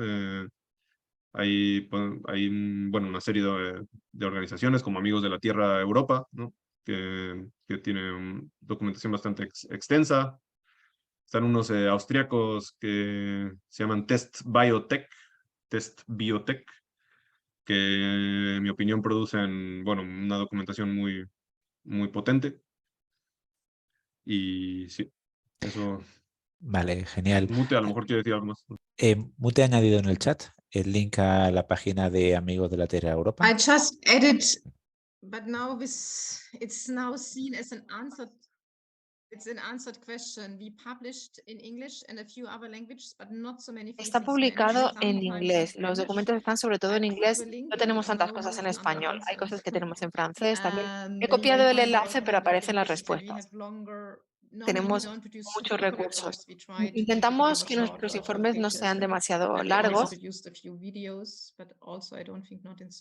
Hay bueno, una serie de organizaciones como Amigos de la Tierra Europa, ¿no? que tienen documentación bastante extensa. Están unos austriacos que se llaman Test Biotech, que en mi opinión producen, bueno, una documentación muy, muy potente. Y sí, eso. Vale, genial. Mute a lo mejor quiere decir algo más. Mute ha añadido en el chat el link a la página de Amigos de la Tierra Europa. I just added, but now it's now seen as an answer Está publicado en inglés. Los documentos están sobre todo en inglés. No tenemos tantas cosas en español. Hay cosas que tenemos en francés también. He copiado el enlace, pero aparecen las respuestas. Tenemos muchos recursos. Intentamos que nuestros informes no sean demasiado largos.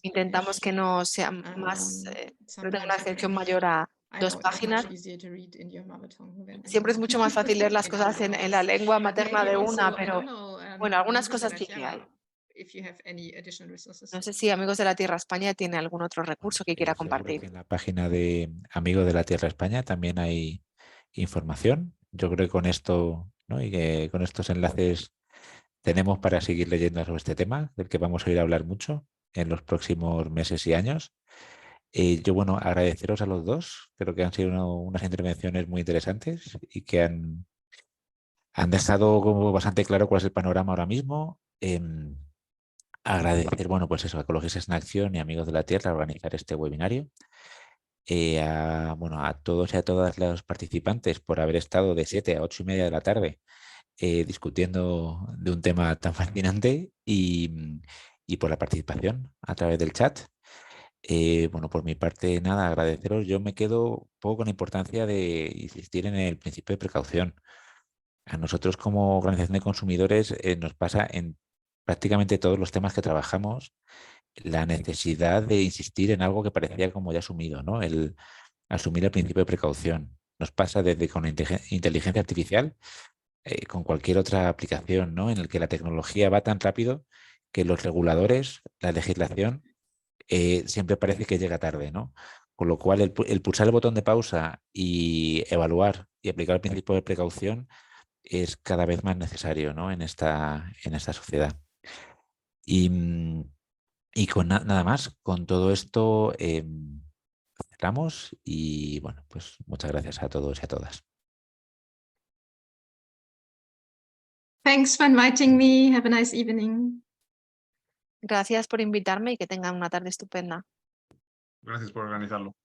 Intentamos que no sean más, no tenga una extensión mayor a 2 páginas. Siempre es mucho más fácil leer las cosas en la lengua materna de una, pero bueno, algunas cosas sí que hay. No sé si Amigos de la Tierra España tiene algún otro recurso que quiera Seguro compartir. que en la página de Amigos de la Tierra España también hay información. Yo creo que con esto, ¿no? Y que con estos enlaces tenemos para seguir leyendo sobre este tema, del que vamos a ir a hablar mucho en los próximos meses y años. Yo, bueno, agradeceros a los dos. Creo que han sido unas intervenciones muy interesantes y que han dejado como bastante claro cuál es el panorama ahora mismo. Agradecer, bueno, pues eso, a Ecologistas en Acción y Amigos de la Tierra organizar este webinario. Bueno, a todos y a todas los participantes por haber estado de 7 a 8:30 de la tarde discutiendo de un tema tan fascinante y por la participación a través del chat. Bueno, por mi parte, nada, agradeceros. Yo me quedo un poco con la importancia de insistir en el principio de precaución. A nosotros como organización de consumidores nos pasa en prácticamente todos los temas que trabajamos la necesidad de insistir en algo que parecía como ya asumido, ¿no? El asumir el principio de precaución. Nos pasa desde con la inteligencia artificial, con cualquier otra aplicación, ¿no? En el que la tecnología va tan rápido que los reguladores, la legislación, siempre parece que llega tarde, ¿no? Con lo cual, el pulsar el botón de pausa y evaluar y aplicar el principio de precaución es cada vez más necesario, ¿no? En esta sociedad. Y con nada más, con todo esto cerramos y bueno, pues muchas gracias a todos y a todas. Thanks for inviting me. Have a nice evening. Gracias por invitarme y que tengan una tarde estupenda. Gracias por organizarlo.